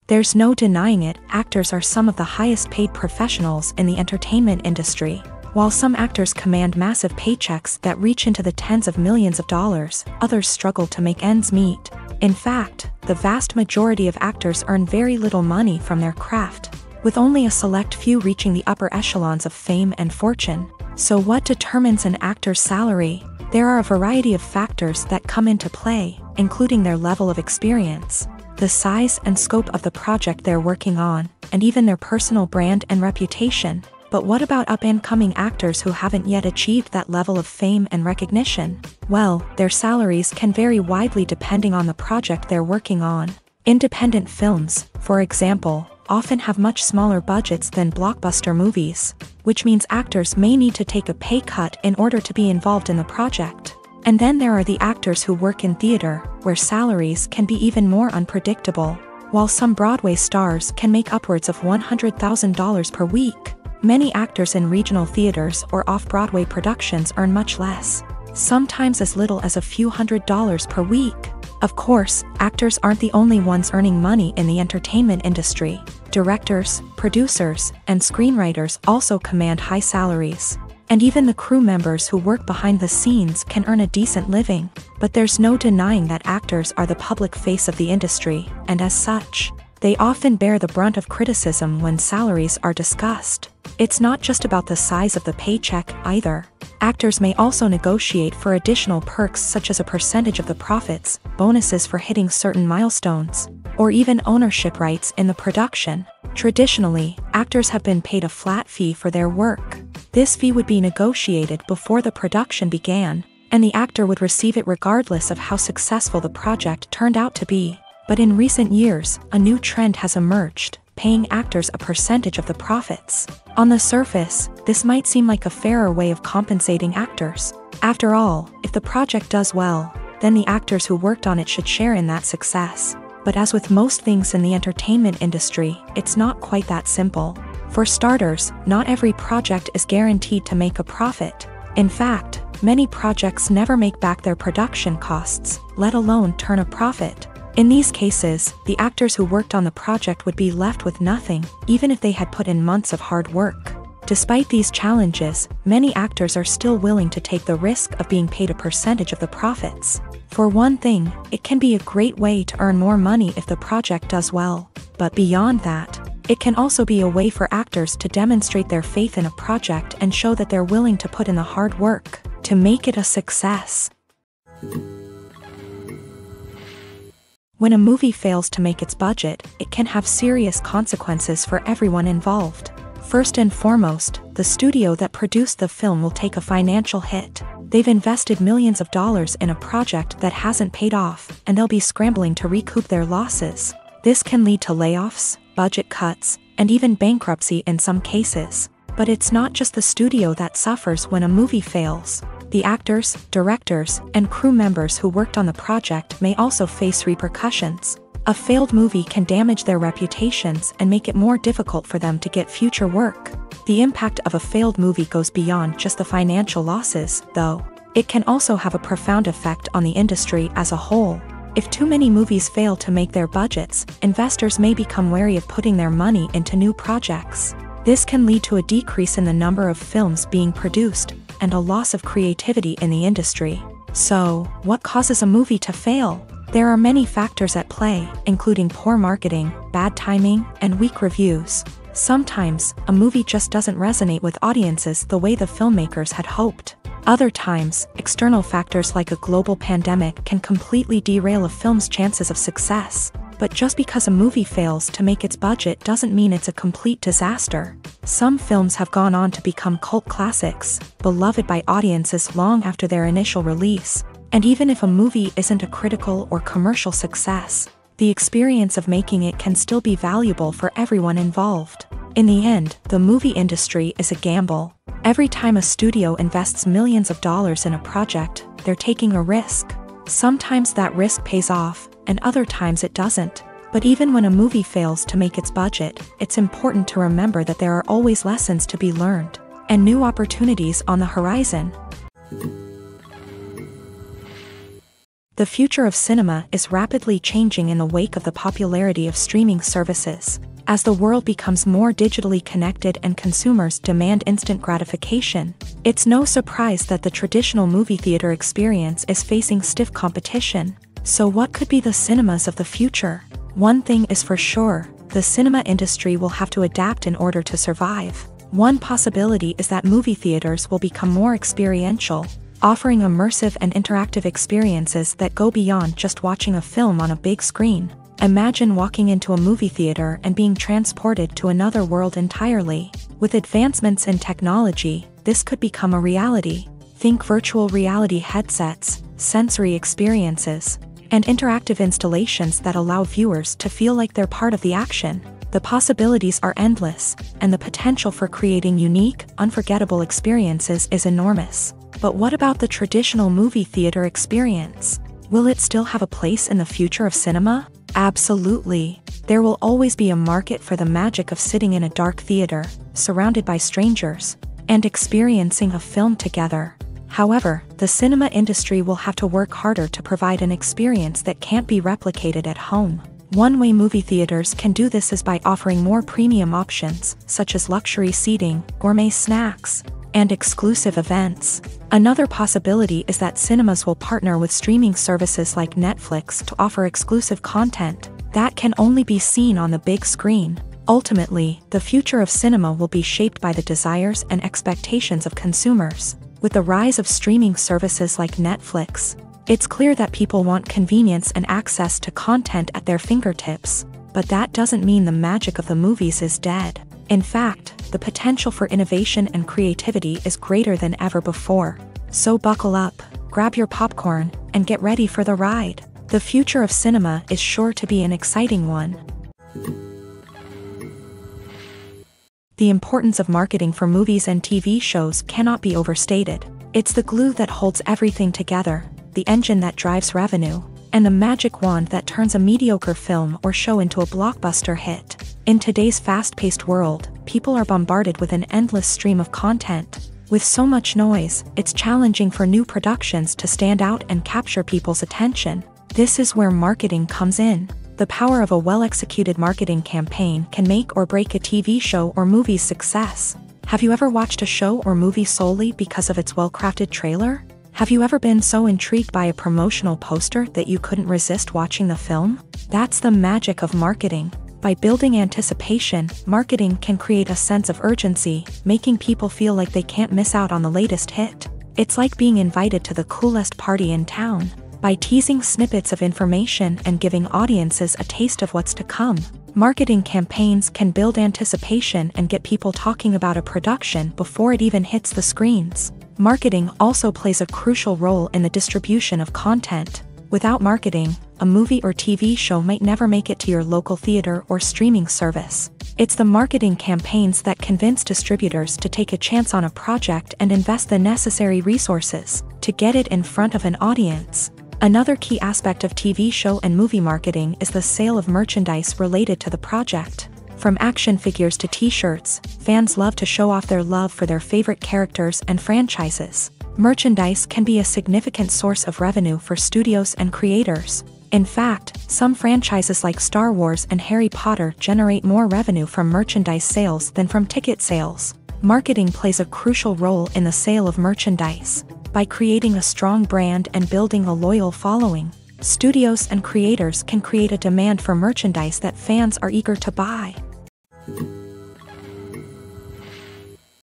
There's no denying it, actors are some of the highest paid professionals in the entertainment industry. While some actors command massive paychecks that reach into the tens of millions of dollars, others struggle to make ends meet. In fact, the vast majority of actors earn very little money from their craft, with only a select few reaching the upper echelons of fame and fortune. So what determines an actor's salary? There are a variety of factors that come into play, including their level of experience. the size and scope of the project they're working on, and even their personal brand and reputation. But what about up-and-coming actors who haven't yet achieved that level of fame and recognition? Well, their salaries can vary widely depending on the project they're working on. Independent films, for example, often have much smaller budgets than blockbuster movies, which means actors may need to take a pay cut in order to be involved in the project. And then there are the actors who work in theater, where salaries can be even more unpredictable. While some Broadway stars can make upwards of $100,000 per week, many actors in regional theaters or off-Broadway productions earn much less, sometimes as little as a few $100s per week. Of course, actors aren't the only ones earning money in the entertainment industry. Directors, producers, and screenwriters also command high salaries. And even the crew members who work behind the scenes can earn a decent living. But there's no denying that actors are the public face of the industry, and as such, they often bear the brunt of criticism when salaries are discussed. It's not just about the size of the paycheck, either. Actors may also negotiate for additional perks such as a percentage of the profits, bonuses for hitting certain milestones, or even ownership rights in the production. Traditionally, actors have been paid a flat fee for their work. This fee would be negotiated before the production began, and the actor would receive it regardless of how successful the project turned out to be. But in recent years, a new trend has emerged, paying actors a percentage of the profits. On the surface, this might seem like a fairer way of compensating actors. After all, if the project does well, then the actors who worked on it should share in that success. But as with most things in the entertainment industry, it's not quite that simple. For starters, not every project is guaranteed to make a profit. In fact, many projects never make back their production costs, let alone turn a profit. In these cases, the actors who worked on the project would be left with nothing, even if they had put in months of hard work. Despite these challenges, many actors are still willing to take the risk of being paid a percentage of the profits. For one thing, it can be a great way to earn more money if the project does well. But beyond that, it can also be a way for actors to demonstrate their faith in a project and show that they're willing to put in the hard work to make it a success. When a movie fails to make its budget, it can have serious consequences for everyone involved. First and foremost, the studio that produced the film will take a financial hit. They've invested millions of dollars in a project that hasn't paid off, and they'll be scrambling to recoup their losses. This can lead to layoffs, budget cuts, and even bankruptcy in some cases. But it's not just the studio that suffers when a movie fails. The actors, directors, and crew members who worked on the project may also face repercussions. A failed movie can damage their reputations and make it more difficult for them to get future work. The impact of a failed movie goes beyond just the financial losses, though. It can also have a profound effect on the industry as a whole. If too many movies fail to make their budgets, investors may become wary of putting their money into new projects. This can lead to a decrease in the number of films being produced, and a loss of creativity in the industry. So, what causes a movie to fail? There are many factors at play, including poor marketing, bad timing, and weak reviews. Sometimes, a movie just doesn't resonate with audiences the way the filmmakers had hoped. Other times, external factors like a global pandemic can completely derail a film's chances of success. But just because a movie fails to make its budget doesn't mean it's a complete disaster. Some films have gone on to become cult classics, beloved by audiences long after their initial release. And even if a movie isn't a critical or commercial success, the experience of making it can still be valuable for everyone involved. In the end, the movie industry is a gamble. Every time a studio invests millions of dollars in a project, they're taking a risk. Sometimes that risk pays off, and other times it doesn't. But even when a movie fails to make its budget, it's important to remember that there are always lessons to be learned, and new opportunities on the horizon. The future of cinema is rapidly changing in the wake of the popularity of streaming services. As the world becomes more digitally connected and consumers demand instant gratification, it's no surprise that the traditional movie theater experience is facing stiff competition. So what could be the cinemas of the future? One thing is for sure, the cinema industry will have to adapt in order to survive. One possibility is that movie theaters will become more experiential, offering immersive and interactive experiences that go beyond just watching a film on a big screen. Imagine walking into a movie theater and being transported to another world entirely. With advancements in technology, this could become a reality. Think virtual reality headsets, sensory experiences, and interactive installations that allow viewers to feel like they're part of the action. The possibilities are endless, and the potential for creating unique, unforgettable experiences is enormous. But what about the traditional movie theater experience? Will it still have a place in the future of cinema? Absolutely. There will always be a market for the magic of sitting in a dark theater, surrounded by strangers, and experiencing a film together. However, the cinema industry will have to work harder to provide an experience that can't be replicated at home. One way movie theaters can do this is by offering more premium options, such as luxury seating, gourmet snacks, and exclusive events. Another possibility is that cinemas will partner with streaming services like Netflix to offer exclusive content that can only be seen on the big screen. Ultimately, the future of cinema will be shaped by the desires and expectations of consumers. With the rise of streaming services like Netflix, it's clear that people want convenience and access to content at their fingertips. But that doesn't mean the magic of the movies is dead. In fact, the potential for innovation and creativity is greater than ever before. So buckle up, grab your popcorn, and get ready for the ride. The future of cinema is sure to be an exciting one. The importance of marketing for movies and TV shows cannot be overstated. It's the glue that holds everything together, the engine that drives revenue, and the magic wand that turns a mediocre film or show into a blockbuster hit. In today's fast-paced world, people are bombarded with an endless stream of content. With so much noise, it's challenging for new productions to stand out and capture people's attention. This is where marketing comes in. The power of a well-executed marketing campaign can make or break a TV show or movie's success. Have you ever watched a show or movie solely because of its well-crafted trailer? Have you ever been so intrigued by a promotional poster that you couldn't resist watching the film? That's the magic of marketing. By building anticipation, marketing can create a sense of urgency, making people feel like they can't miss out on the latest hit. It's like being invited to the coolest party in town. By teasing snippets of information and giving audiences a taste of what's to come, marketing campaigns can build anticipation and get people talking about a production before it even hits the screens. Marketing also plays a crucial role in the distribution of content. Without marketing, a movie or TV show might never make it to your local theater or streaming service. It's the marketing campaigns that convince distributors to take a chance on a project and invest the necessary resources to get it in front of an audience. Another key aspect of TV show and movie marketing is the sale of merchandise related to the project. From action figures to t-shirts, fans love to show off their love for their favorite characters and franchises. Merchandise can be a significant source of revenue for studios and creators. In fact, some franchises like Star Wars and Harry Potter generate more revenue from merchandise sales than from ticket sales. Marketing plays a crucial role in the sale of merchandise. By creating a strong brand and building a loyal following, studios and creators can create a demand for merchandise that fans are eager to buy.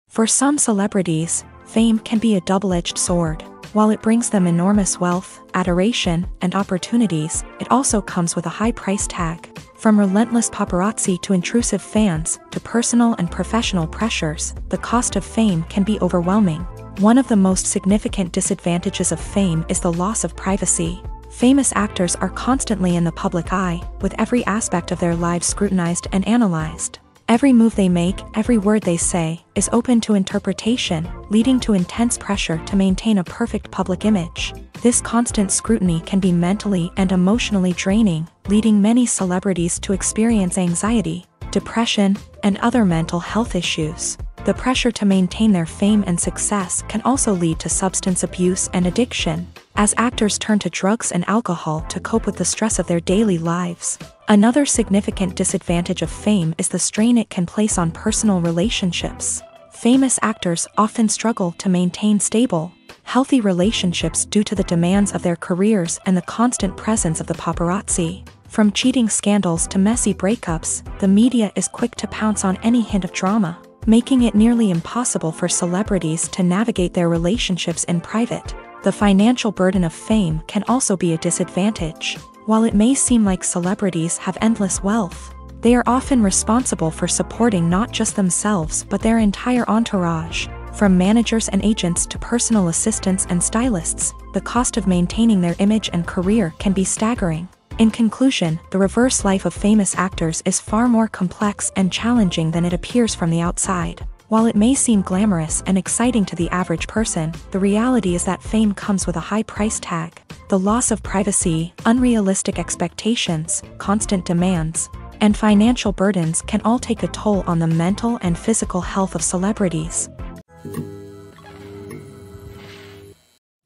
For some celebrities, fame can be a double-edged sword. While it brings them enormous wealth, adoration, and opportunities, it also comes with a high price tag. From relentless paparazzi to intrusive fans, to personal and professional pressures, the cost of fame can be overwhelming. One of the most significant disadvantages of fame is the loss of privacy. Famous actors are constantly in the public eye, with every aspect of their lives scrutinized and analyzed. Every move they make, every word they say, is open to interpretation, leading to intense pressure to maintain a perfect public image. This constant scrutiny can be mentally and emotionally draining, leading many celebrities to experience anxiety, depression, and other mental health issues. The pressure to maintain their fame and success can also lead to substance abuse and addiction, as actors turn to drugs and alcohol to cope with the stress of their daily lives. Another significant disadvantage of fame is the strain it can place on personal relationships. Famous actors often struggle to maintain stable, healthy relationships due to the demands of their careers and the constant presence of the paparazzi. From cheating scandals to messy breakups, the media is quick to pounce on any hint of drama, making it nearly impossible for celebrities to navigate their relationships in private. The financial burden of fame can also be a disadvantage. While it may seem like celebrities have endless wealth, they are often responsible for supporting not just themselves but their entire entourage. From managers and agents to personal assistants and stylists, the cost of maintaining their image and career can be staggering. In conclusion, the reverse life of famous actors is far more complex and challenging than it appears from the outside. While it may seem glamorous and exciting to the average person, the reality is that fame comes with a high price tag. The loss of privacy, unrealistic expectations, constant demands, and financial burdens can all take a toll on the mental and physical health of celebrities.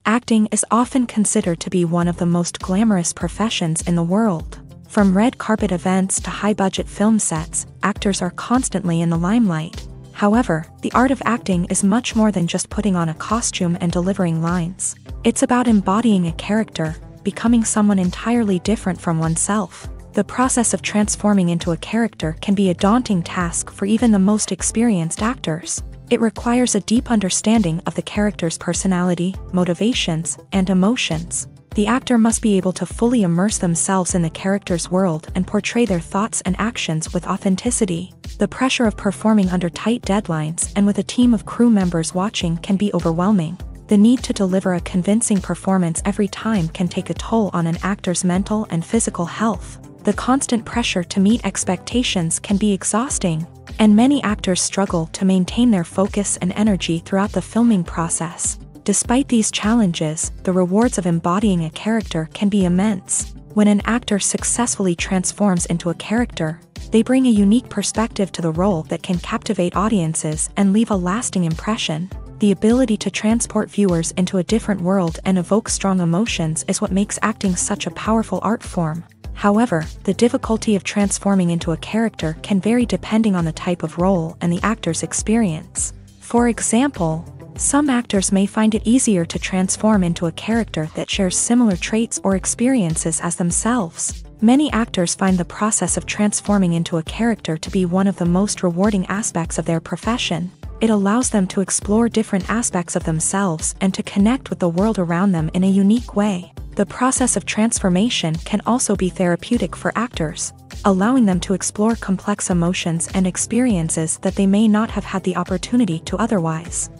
Acting is often considered to be one of the most glamorous professions in the world. From red carpet events to high-budget film sets, actors are constantly in the limelight. However, the art of acting is much more than just putting on a costume and delivering lines. It's about embodying a character, becoming someone entirely different from oneself. The process of transforming into a character can be a daunting task for even the most experienced actors. It requires a deep understanding of the character's personality, motivations, and emotions. The actor must be able to fully immerse themselves in the character's world and portray their thoughts and actions with authenticity. The pressure of performing under tight deadlines and with a team of crew members watching can be overwhelming. The need to deliver a convincing performance every time can take a toll on an actor's mental and physical health. The constant pressure to meet expectations can be exhausting, and many actors struggle to maintain their focus and energy throughout the filming process. Despite these challenges, the rewards of embodying a character can be immense. When an actor successfully transforms into a character, they bring a unique perspective to the role that can captivate audiences and leave a lasting impression. The ability to transport viewers into a different world and evoke strong emotions is what makes acting such a powerful art form. However, the difficulty of transforming into a character can vary depending on the type of role and the actor's experience. For example, some actors may find it easier to transform into a character that shares similar traits or experiences as themselves. Many actors find the process of transforming into a character to be one of the most rewarding aspects of their profession. It allows them to explore different aspects of themselves and to connect with the world around them in a unique way. The process of transformation can also be therapeutic for actors, allowing them to explore complex emotions and experiences that they may not have had the opportunity to otherwise.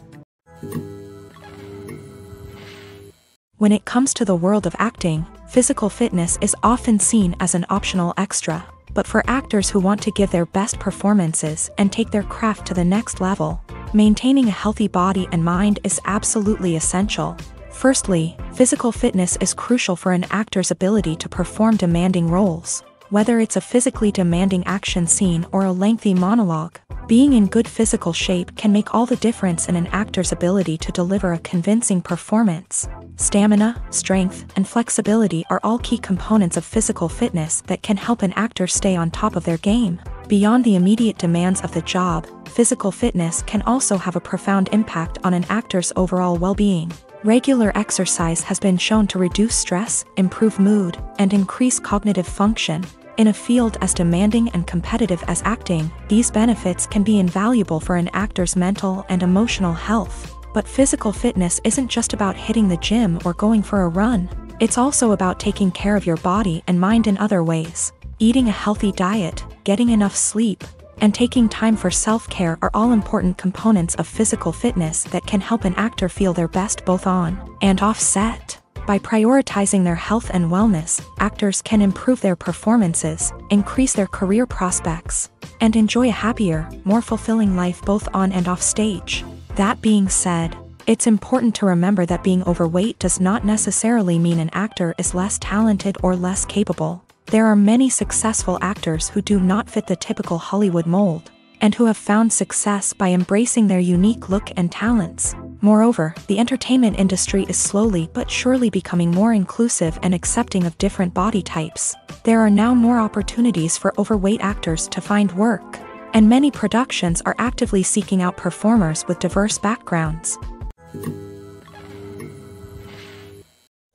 When it comes to the world of acting, physical fitness is often seen as an optional extra. But for actors who want to give their best performances and take their craft to the next level, maintaining a healthy body and mind is absolutely essential. Firstly, physical fitness is crucial for an actor's ability to perform demanding roles. Whether it's a physically demanding action scene or a lengthy monologue, being in good physical shape can make all the difference in an actor's ability to deliver a convincing performance. Stamina, strength, and flexibility are all key components of physical fitness that can help an actor stay on top of their game. Beyond the immediate demands of the job, physical fitness can also have a profound impact on an actor's overall well-being. Regular exercise has been shown to reduce stress, improve mood, and increase cognitive function. In a field as demanding and competitive as acting, these benefits can be invaluable for an actor's mental and emotional health. But physical fitness isn't just about hitting the gym or going for a run. It's also about taking care of your body and mind in other ways. Eating a healthy diet, getting enough sleep, and taking time for self-care are all important components of physical fitness that can help an actor feel their best both on and off set. By prioritizing their health and wellness, actors can improve their performances, increase their career prospects, and enjoy a happier, more fulfilling life both on and off stage. That being said, it's important to remember that being overweight does not necessarily mean an actor is less talented or less capable. There are many successful actors who do not fit the typical Hollywood mold, and who have found success by embracing their unique look and talents. Moreover, the entertainment industry is slowly but surely becoming more inclusive and accepting of different body types. There are now more opportunities for overweight actors to find work, and many productions are actively seeking out performers with diverse backgrounds.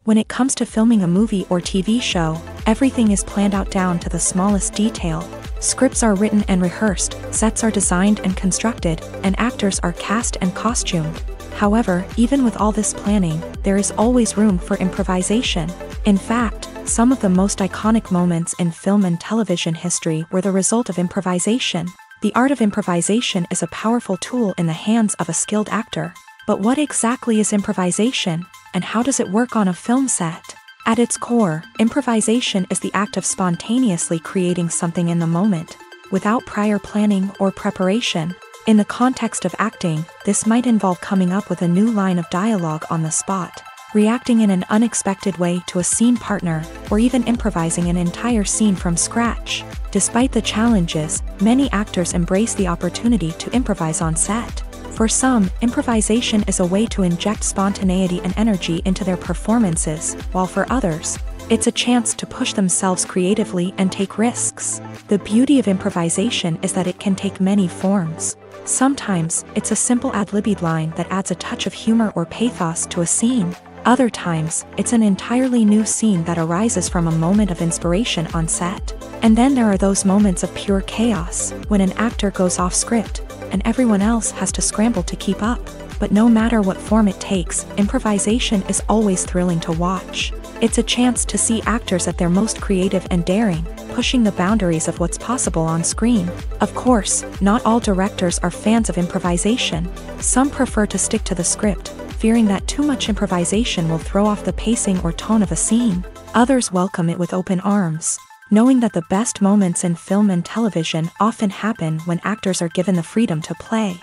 When it comes to filming a movie or TV show, everything is planned out down to the smallest detail. Scripts are written and rehearsed, sets are designed and constructed, and actors are cast and costumed. However, even with all this planning, there is always room for improvisation. In fact, some of the most iconic moments in film and television history were the result of improvisation. The art of improvisation is a powerful tool in the hands of a skilled actor. But what exactly is improvisation, and how does it work on a film set? At its core, improvisation is the act of spontaneously creating something in the moment, without prior planning or preparation. In the context of acting, this might involve coming up with a new line of dialogue on the spot, reacting in an unexpected way to a scene partner, or even improvising an entire scene from scratch. Despite the challenges, many actors embrace the opportunity to improvise on set. For some, improvisation is a way to inject spontaneity and energy into their performances, while for others, it's a chance to push themselves creatively and take risks. The beauty of improvisation is that it can take many forms. Sometimes, it's a simple ad-libbed line that adds a touch of humor or pathos to a scene. Other times, it's an entirely new scene that arises from a moment of inspiration on set. And then there are those moments of pure chaos, when an actor goes off script, and everyone else has to scramble to keep up. But no matter what form it takes, improvisation is always thrilling to watch. It's a chance to see actors at their most creative and daring, pushing the boundaries of what's possible on screen. Of course, not all directors are fans of improvisation. Some prefer to stick to the script, fearing that too much improvisation will throw off the pacing or tone of a scene. Others welcome it with open arms, knowing that the best moments in film and television often happen when actors are given the freedom to play.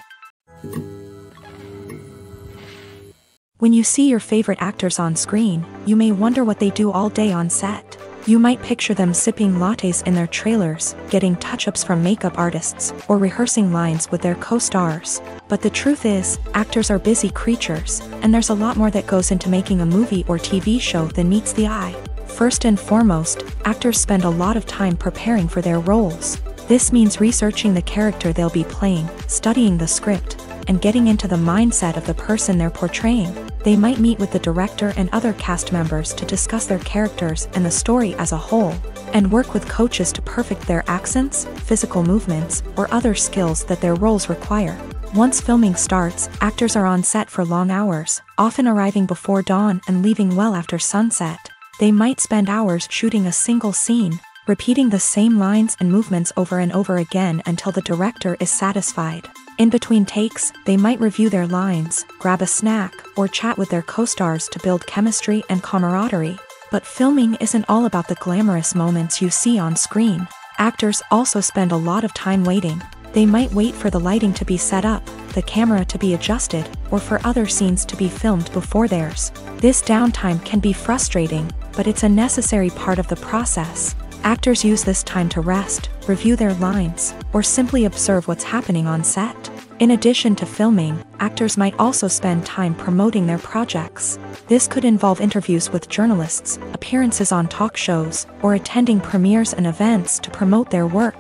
When you see your favorite actors on screen, you may wonder what they do all day on set. You might picture them sipping lattes in their trailers, getting touch-ups from makeup artists, or rehearsing lines with their co-stars. But the truth is, actors are busy creatures, and there's a lot more that goes into making a movie or TV show than meets the eye. First and foremost, actors spend a lot of time preparing for their roles. This means researching the character they'll be playing, studying the script, and getting into the mindset of the person they're portraying. They might meet with the director and other cast members to discuss their characters and the story as a whole, and work with coaches to perfect their accents, physical movements, or other skills that their roles require. Once filming starts, actors are on set for long hours, often arriving before dawn and leaving well after sunset. They might spend hours shooting a single scene, repeating the same lines and movements over and over again until the director is satisfied. In between takes, they might review their lines, grab a snack, or chat with their co-stars to build chemistry and camaraderie. But filming isn't all about the glamorous moments you see on screen. Actors also spend a lot of time waiting. They might wait for the lighting to be set up, the camera to be adjusted, or for other scenes to be filmed before theirs. This downtime can be frustrating, but it's a necessary part of the process. Actors use this time to rest, review their lines, or simply observe what's happening on set. In addition to filming, actors might also spend time promoting their projects. This could involve interviews with journalists, appearances on talk shows, or attending premieres and events to promote their work.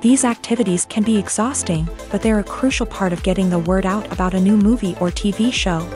These activities can be exhausting, but they're a crucial part of getting the word out about a new movie or TV show.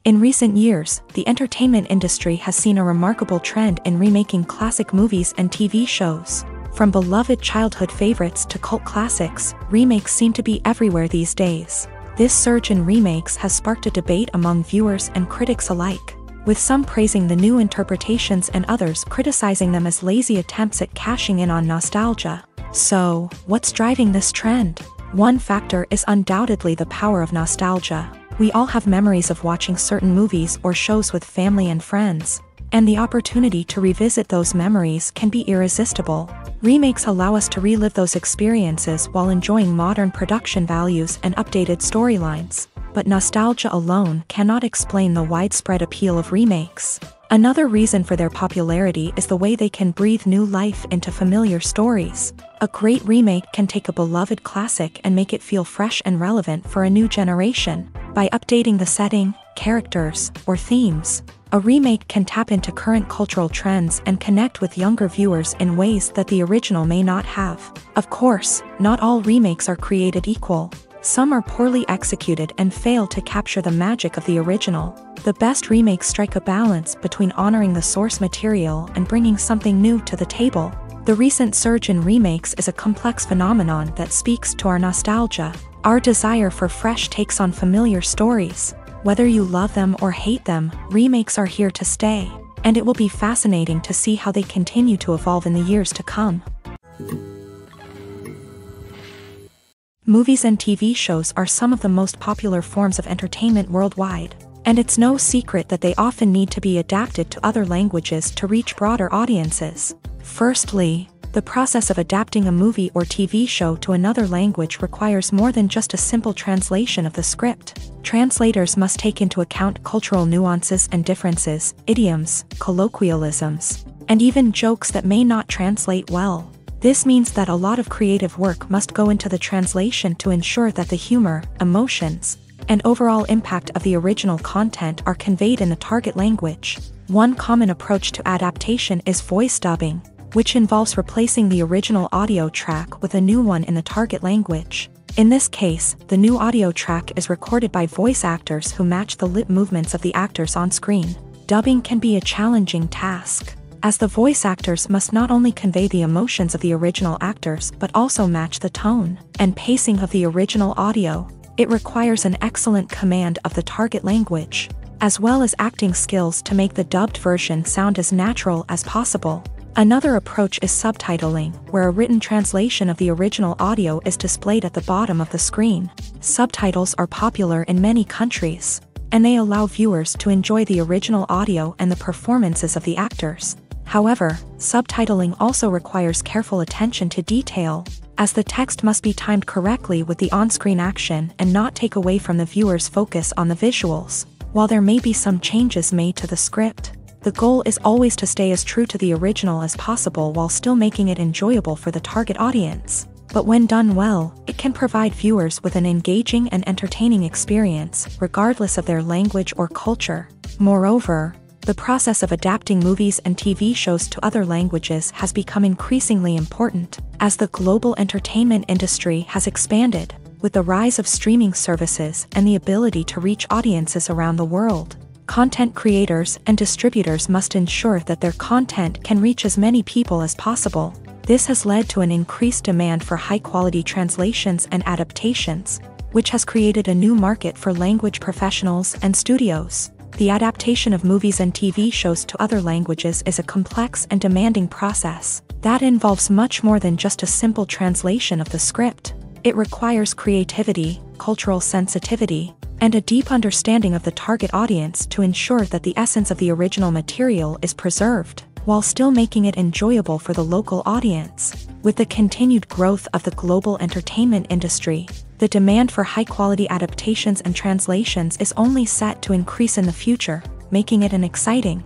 In recent years, the entertainment industry has seen a remarkable trend in remaking classic movies and TV shows. From beloved childhood favorites to cult classics, remakes seem to be everywhere these days. This surge in remakes has sparked a debate among viewers and critics alike, with some praising the new interpretations and others criticizing them as lazy attempts at cashing in on nostalgia. So, what's driving this trend? One factor is undoubtedly the power of nostalgia. We all have memories of watching certain movies or shows with family and friends, and the opportunity to revisit those memories can be irresistible. Remakes allow us to relive those experiences while enjoying modern production values and updated storylines. But nostalgia alone cannot explain the widespread appeal of remakes. Another reason for their popularity is the way they can breathe new life into familiar stories. A great remake can take a beloved classic and make it feel fresh and relevant for a new generation. By updating the setting, characters, or themes, a remake can tap into current cultural trends and connect with younger viewers in ways that the original may not have. Of course, not all remakes are created equal. Some are poorly executed and fail to capture the magic of the original. The best remakes strike a balance between honoring the source material and bringing something new to the table. The recent surge in remakes is a complex phenomenon that speaks to our nostalgia, our desire for fresh takes on familiar stories. Whether you love them or hate them, remakes are here to stay, and it will be fascinating to see how they continue to evolve in the years to come. Movies and TV shows are some of the most popular forms of entertainment worldwide, and it's no secret that they often need to be adapted to other languages to reach broader audiences. Firstly, the process of adapting a movie or TV show to another language requires more than just a simple translation of the script. Translators must take into account cultural nuances and differences, idioms, colloquialisms, and even jokes that may not translate well. This means that a lot of creative work must go into the translation to ensure that the humor, emotions, and overall impact of the original content are conveyed in the target language. One common approach to adaptation is voice dubbing, which involves replacing the original audio track with a new one in the target language. In this case, the new audio track is recorded by voice actors who match the lip movements of the actors on screen. Dubbing can be a challenging task, as the voice actors must not only convey the emotions of the original actors but also match the tone and pacing of the original audio. It requires an excellent command of the target language, as well as acting skills to make the dubbed version sound as natural as possible. Another approach is subtitling, where a written translation of the original audio is displayed at the bottom of the screen. Subtitles are popular in many countries, and they allow viewers to enjoy the original audio and the performances of the actors. However, subtitling also requires careful attention to detail, as the text must be timed correctly with the on-screen action and not take away from the viewer's focus on the visuals. While there may be some changes made to the script, the goal is always to stay as true to the original as possible while still making it enjoyable for the target audience. But when done well, it can provide viewers with an engaging and entertaining experience, regardless of their language or culture. Moreover, the process of adapting movies and TV shows to other languages has become increasingly important, as the global entertainment industry has expanded, with the rise of streaming services and the ability to reach audiences around the world. Content creators and distributors must ensure that their content can reach as many people as possible. This has led to an increased demand for high-quality translations and adaptations, which has created a new market for language professionals and studios. The adaptation of movies and TV shows to other languages is a complex and demanding process that involves much more than just a simple translation of the script. It requires creativity, cultural sensitivity, and a deep understanding of the target audience to ensure that the essence of the original material is preserved, while still making it enjoyable for the local audience. With the continued growth of the global entertainment industry, the demand for high-quality adaptations and translations is only set to increase in the future, making it an exciting.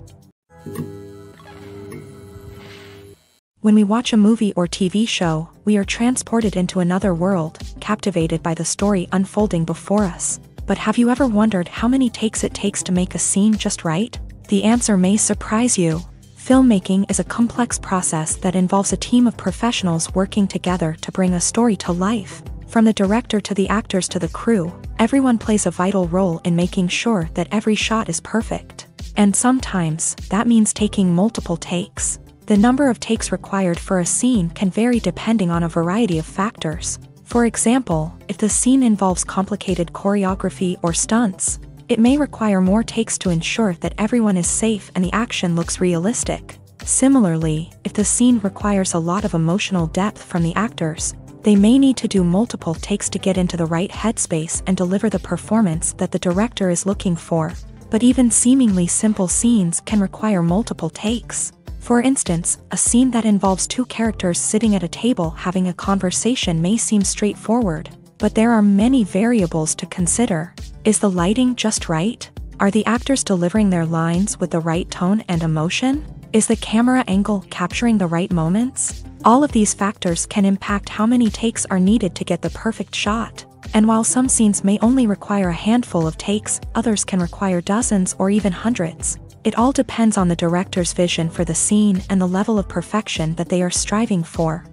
When we watch a movie or TV show, we are transported into another world, captivated by the story unfolding before us. But have you ever wondered how many takes it takes to make a scene just right? The answer may surprise you. Filmmaking is a complex process that involves a team of professionals working together to bring a story to life. From the director to the actors to the crew, everyone plays a vital role in making sure that every shot is perfect. And sometimes, that means taking multiple takes. The number of takes required for a scene can vary depending on a variety of factors. For example, if the scene involves complicated choreography or stunts, it may require more takes to ensure that everyone is safe and the action looks realistic. Similarly, if the scene requires a lot of emotional depth from the actors, they may need to do multiple takes to get into the right headspace and deliver the performance that the director is looking for. But even seemingly simple scenes can require multiple takes. For instance, a scene that involves two characters sitting at a table having a conversation may seem straightforward, but there are many variables to consider. Is the lighting just right? Are the actors delivering their lines with the right tone and emotion? Is the camera angle capturing the right moments? All of these factors can impact how many takes are needed to get the perfect shot. And while some scenes may only require a handful of takes, others can require dozens or even hundreds. It all depends on the director's vision for the scene and the level of perfection that they are striving for.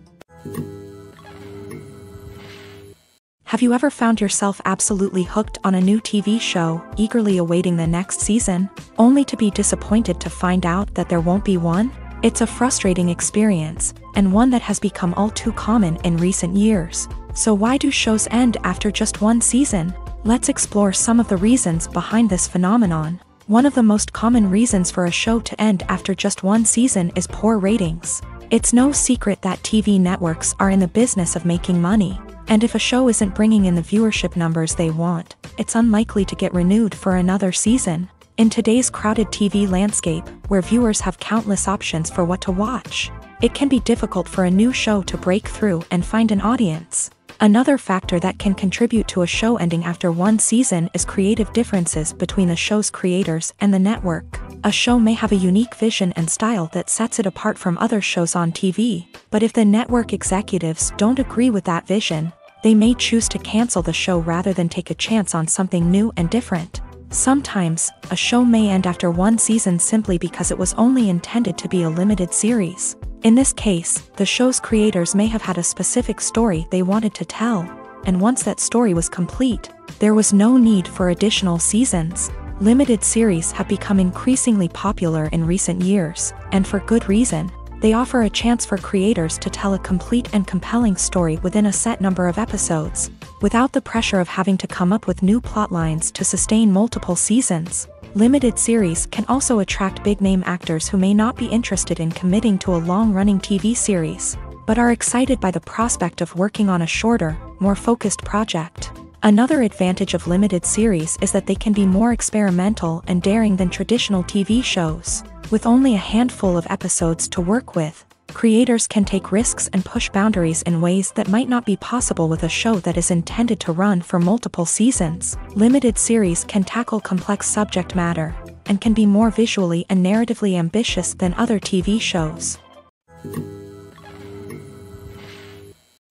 Have you ever found yourself absolutely hooked on a new TV show, eagerly awaiting the next season, only to be disappointed to find out that there won't be one? It's a frustrating experience, and one that has become all too common in recent years. So why do shows end after just one season? Let's explore some of the reasons behind this phenomenon. One of the most common reasons for a show to end after just one season is poor ratings. It's no secret that TV networks are in the business of making money, and if a show isn't bringing in the viewership numbers they want, it's unlikely to get renewed for another season. In today's crowded TV landscape, where viewers have countless options for what to watch, it can be difficult for a new show to break through and find an audience. Another factor that can contribute to a show ending after one season is creative differences between the show's creators and the network. A show may have a unique vision and style that sets it apart from other shows on TV, but if the network executives don't agree with that vision, they may choose to cancel the show rather than take a chance on something new and different. Sometimes, a show may end after one season simply because it was only intended to be a limited series. In this case, the show's creators may have had a specific story they wanted to tell, and once that story was complete, there was no need for additional seasons. Limited series have become increasingly popular in recent years, and for good reason. They offer a chance for creators to tell a complete and compelling story within a set number of episodes, without the pressure of having to come up with new plotlines to sustain multiple seasons. Limited series can also attract big-name actors who may not be interested in committing to a long-running TV series, but are excited by the prospect of working on a shorter, more focused project. Another advantage of limited series is that they can be more experimental and daring than traditional TV shows. With only a handful of episodes to work with, creators can take risks and push boundaries in ways that might not be possible with a show that is intended to run for multiple seasons. Limited series can tackle complex subject matter, and can be more visually and narratively ambitious than other TV shows.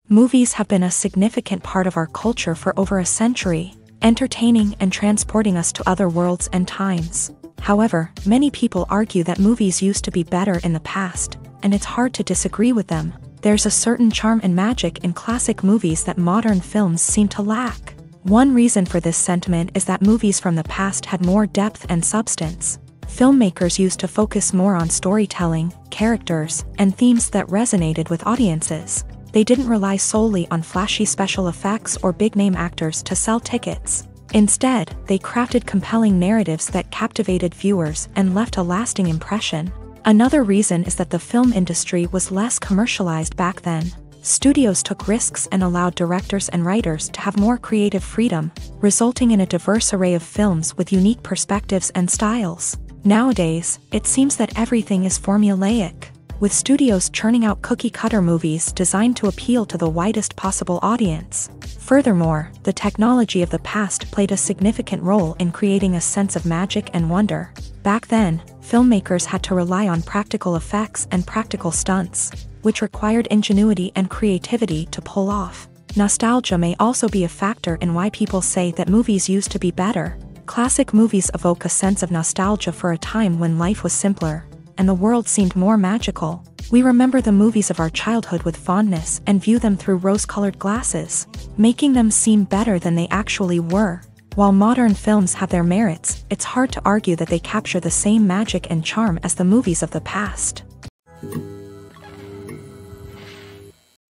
Movies have been a significant part of our culture for over a century, entertaining and transporting us to other worlds and times. However, many people argue that movies used to be better in the past, and it's hard to disagree with them. There's a certain charm and magic in classic movies that modern films seem to lack. One reason for this sentiment is that movies from the past had more depth and substance. Filmmakers used to focus more on storytelling, characters, and themes that resonated with audiences. They didn't rely solely on flashy special effects or big-name actors to sell tickets. Instead, they crafted compelling narratives that captivated viewers and left a lasting impression. Another reason is that the film industry was less commercialized back then. Studios took risks and allowed directors and writers to have more creative freedom, resulting in a diverse array of films with unique perspectives and styles. Nowadays, it seems that everything is formulaic, with studios churning out cookie-cutter movies designed to appeal to the widest possible audience. Furthermore, the technology of the past played a significant role in creating a sense of magic and wonder. Back then, filmmakers had to rely on practical effects and practical stunts, which required ingenuity and creativity to pull off. Nostalgia may also be a factor in why people say that movies used to be better. Classic movies evoke a sense of nostalgia for a time when life was simpler, and the world seemed more magical. We remember the movies of our childhood with fondness and view them through rose-colored glasses, making them seem better than they actually were. While modern films have their merits, it's hard to argue that they capture the same magic and charm as the movies of the past.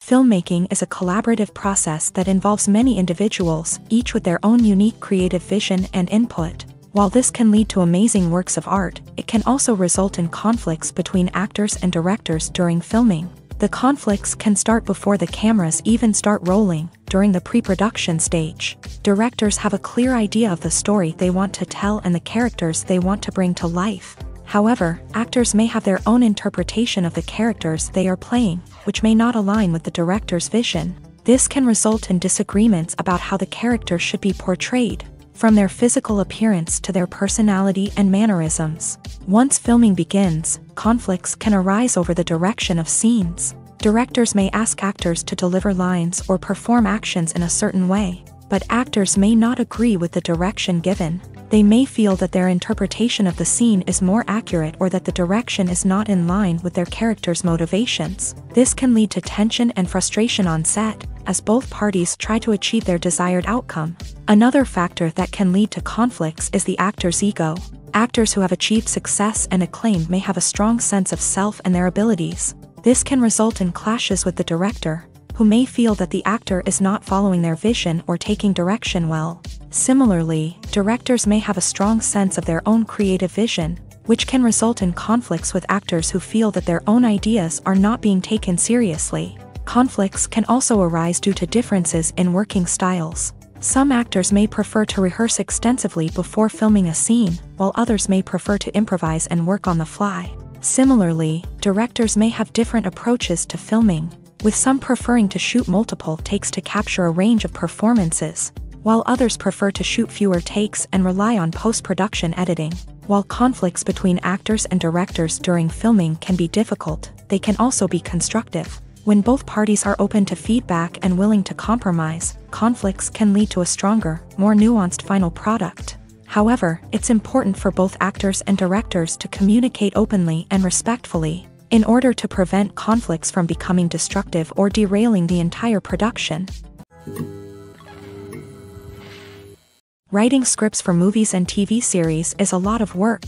Filmmaking is a collaborative process that involves many individuals, each with their own unique creative vision and input. While this can lead to amazing works of art, it can also result in conflicts between actors and directors during filming. The conflicts can start before the cameras even start rolling, during the pre-production stage. Directors have a clear idea of the story they want to tell and the characters they want to bring to life. However, actors may have their own interpretation of the characters they are playing, which may not align with the director's vision. This can result in disagreements about how the characters should be portrayed, from their physical appearance to their personality and mannerisms. Once filming begins, conflicts can arise over the direction of scenes. Directors may ask actors to deliver lines or perform actions in a certain way, but actors may not agree with the direction given. They may feel that their interpretation of the scene is more accurate or that the direction is not in line with their character's motivations. This can lead to tension and frustration on set, as both parties try to achieve their desired outcome. Another factor that can lead to conflicts is the actor's ego. Actors who have achieved success and acclaim may have a strong sense of self and their abilities. This can result in clashes with the director, who may feel that the actor is not following their vision or taking direction well. Similarly, directors may have a strong sense of their own creative vision, which can result in conflicts with actors who feel that their own ideas are not being taken seriously. Conflicts can also arise due to differences in working styles. Some actors may prefer to rehearse extensively before filming a scene, while others may prefer to improvise and work on the fly. Similarly, directors may have different approaches to filming, with some preferring to shoot multiple takes to capture a range of performances, while others prefer to shoot fewer takes and rely on post-production editing. While conflicts between actors and directors during filming can be difficult, they can also be constructive. When both parties are open to feedback and willing to compromise, conflicts can lead to a stronger, more nuanced final product. However, it's important for both actors and directors to communicate openly and respectfully, in order to prevent conflicts from becoming destructive or derailing the entire production. Writing scripts for movies and TV series is a lot of work.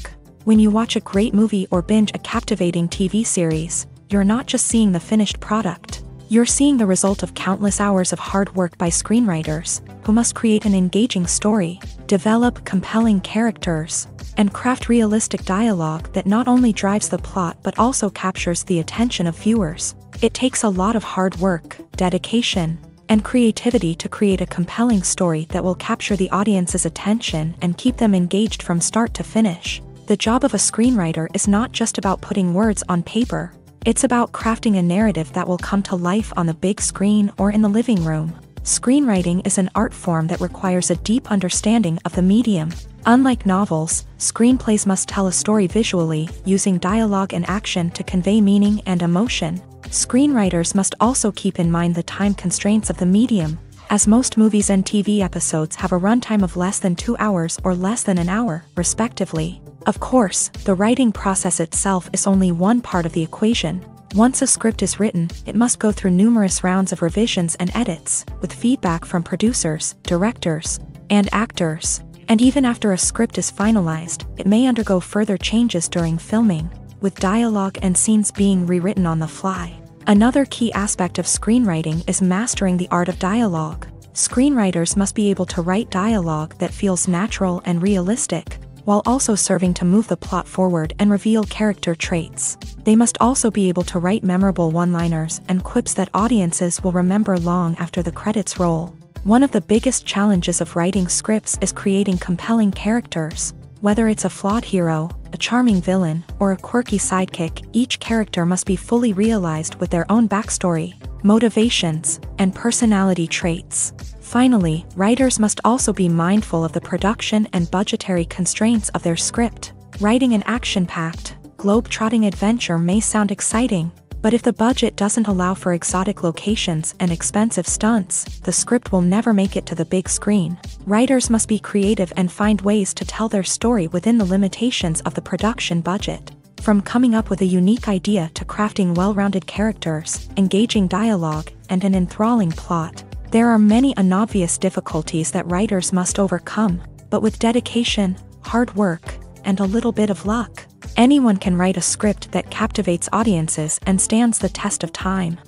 When you watch a great movie or binge a captivating TV series, you're not just seeing the finished product. You're seeing the result of countless hours of hard work by screenwriters, who must create an engaging story, develop compelling characters, and craft realistic dialogue that not only drives the plot but also captures the attention of viewers. It takes a lot of hard work, dedication, and creativity to create a compelling story that will capture the audience's attention and keep them engaged from start to finish. The job of a screenwriter is not just about putting words on paper. It's about crafting a narrative that will come to life on the big screen or in the living room. Screenwriting is an art form that requires a deep understanding of the medium. Unlike novels, screenplays must tell a story visually, using dialogue and action to convey meaning and emotion. Screenwriters must also keep in mind the time constraints of the medium, as most movies and TV episodes have a runtime of less than 2 hours or less than an hour, respectively. Of course, the writing process itself is only one part of the equation. Once a script is written, it must go through numerous rounds of revisions and edits, with feedback from producers, directors, and actors. And even after a script is finalized, it may undergo further changes during filming, with dialogue and scenes being rewritten on the fly. Another key aspect of screenwriting is mastering the art of dialogue. Screenwriters must be able to write dialogue that feels natural and realistic, while also serving to move the plot forward and reveal character traits. They must also be able to write memorable one-liners and quips that audiences will remember long after the credits roll. One of the biggest challenges of writing scripts is creating compelling characters. Whether it's a flawed hero, a charming villain, or a quirky sidekick, each character must be fully realized with their own backstory, motivations, and personality traits. Finally, writers must also be mindful of the production and budgetary constraints of their script. Writing an action-packed, globe-trotting adventure may sound exciting, but if the budget doesn't allow for exotic locations and expensive stunts, the script will never make it to the big screen. Writers must be creative and find ways to tell their story within the limitations of the production budget. From coming up with a unique idea to crafting well-rounded characters, engaging dialogue, and an enthralling plot, there are many unobvious difficulties that writers must overcome, but with dedication, hard work, and a little bit of luck, anyone can write a script that captivates audiences and stands the test of time.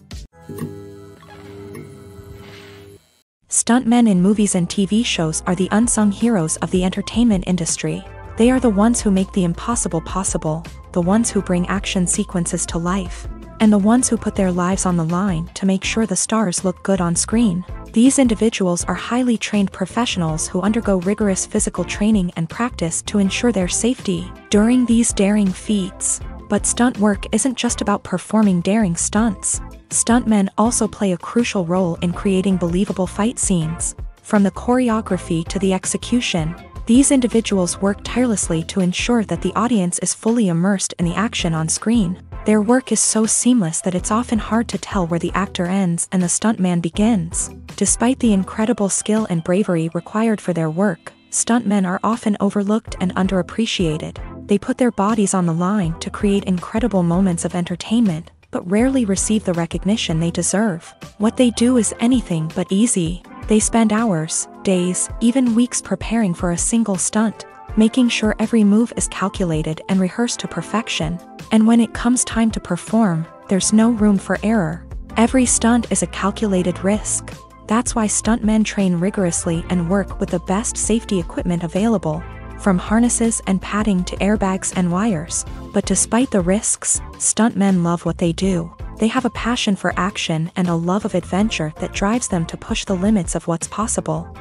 Stuntmen in movies and TV shows are the unsung heroes of the entertainment industry. They are the ones who make the impossible possible, the ones who bring action sequences to life, and the ones who put their lives on the line to make sure the stars look good on screen. These individuals are highly trained professionals who undergo rigorous physical training and practice to ensure their safety during these daring feats. But stunt work isn't just about performing daring stunts. Stuntmen also play a crucial role in creating believable fight scenes. From the choreography to the execution, these individuals work tirelessly to ensure that the audience is fully immersed in the action on screen. Their work is so seamless that it's often hard to tell where the actor ends and the stuntman begins. Despite the incredible skill and bravery required for their work, stuntmen are often overlooked and underappreciated. They put their bodies on the line to create incredible moments of entertainment, but rarely receive the recognition they deserve. What they do is anything but easy. They spend hours, days, even weeks preparing for a single stunt, making sure every move is calculated and rehearsed to perfection. And when it comes time to perform, there's no room for error. Every stunt is a calculated risk. That's why stuntmen train rigorously and work with the best safety equipment available, from harnesses and padding to airbags and wires. But despite the risks, stuntmen love what they do. They have a passion for action and a love of adventure that drives them to push the limits of what's possible.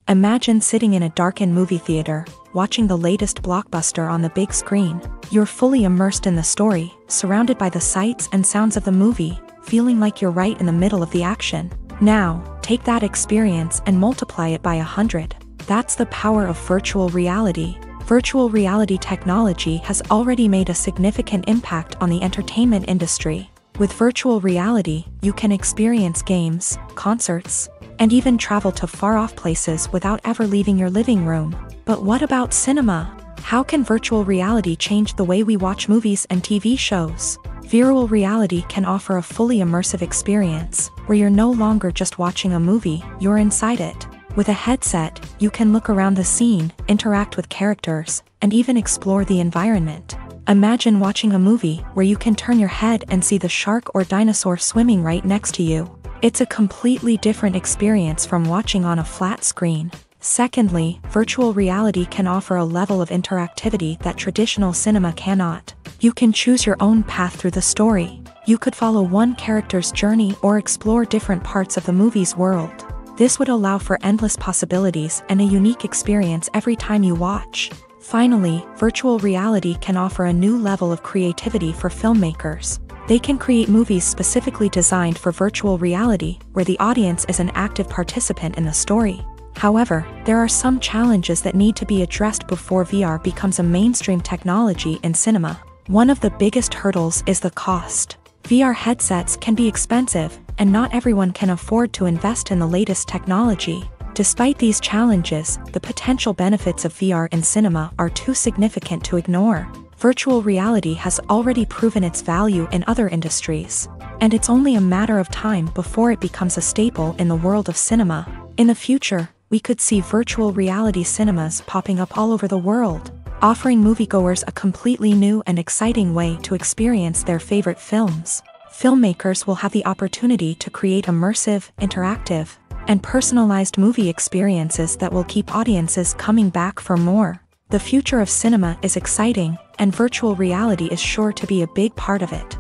Imagine sitting in a darkened movie theater, watching the latest blockbuster on the big screen. You're fully immersed in the story, surrounded by the sights and sounds of the movie, feeling like you're right in the middle of the action. Now, take that experience and multiply it by 100. That's the power of virtual reality. Virtual reality technology has already made a significant impact on the entertainment industry. With virtual reality, you can experience games, concerts, and even travel to far-off places without ever leaving your living room. But what about cinema? How can virtual reality change the way we watch movies and TV shows? Virtual reality can offer a fully immersive experience, where you're no longer just watching a movie, you're inside it. With a headset, you can look around the scene, interact with characters, and even explore the environment. Imagine watching a movie where you can turn your head and see the shark or dinosaur swimming right next to you. It's a completely different experience from watching on a flat screen. Secondly, virtual reality can offer a level of interactivity that traditional cinema cannot. You can choose your own path through the story. You could follow one character's journey or explore different parts of the movie's world. This would allow for endless possibilities and a unique experience every time you watch. Finally, virtual reality can offer a new level of creativity for filmmakers. They can create movies specifically designed for virtual reality, where the audience is an active participant in the story. However, there are some challenges that need to be addressed before VR becomes a mainstream technology in cinema. One of the biggest hurdles is the cost. VR headsets can be expensive, and not everyone can afford to invest in the latest technology. Despite these challenges, the potential benefits of VR in cinema are too significant to ignore. Virtual reality has already proven its value in other industries, and it's only a matter of time before it becomes a staple in the world of cinema. In the future, we could see virtual reality cinemas popping up all over the world, offering moviegoers a completely new and exciting way to experience their favorite films. Filmmakers will have the opportunity to create immersive, interactive, and personalized movie experiences that will keep audiences coming back for more. The future of cinema is exciting, and virtual reality is sure to be a big part of it.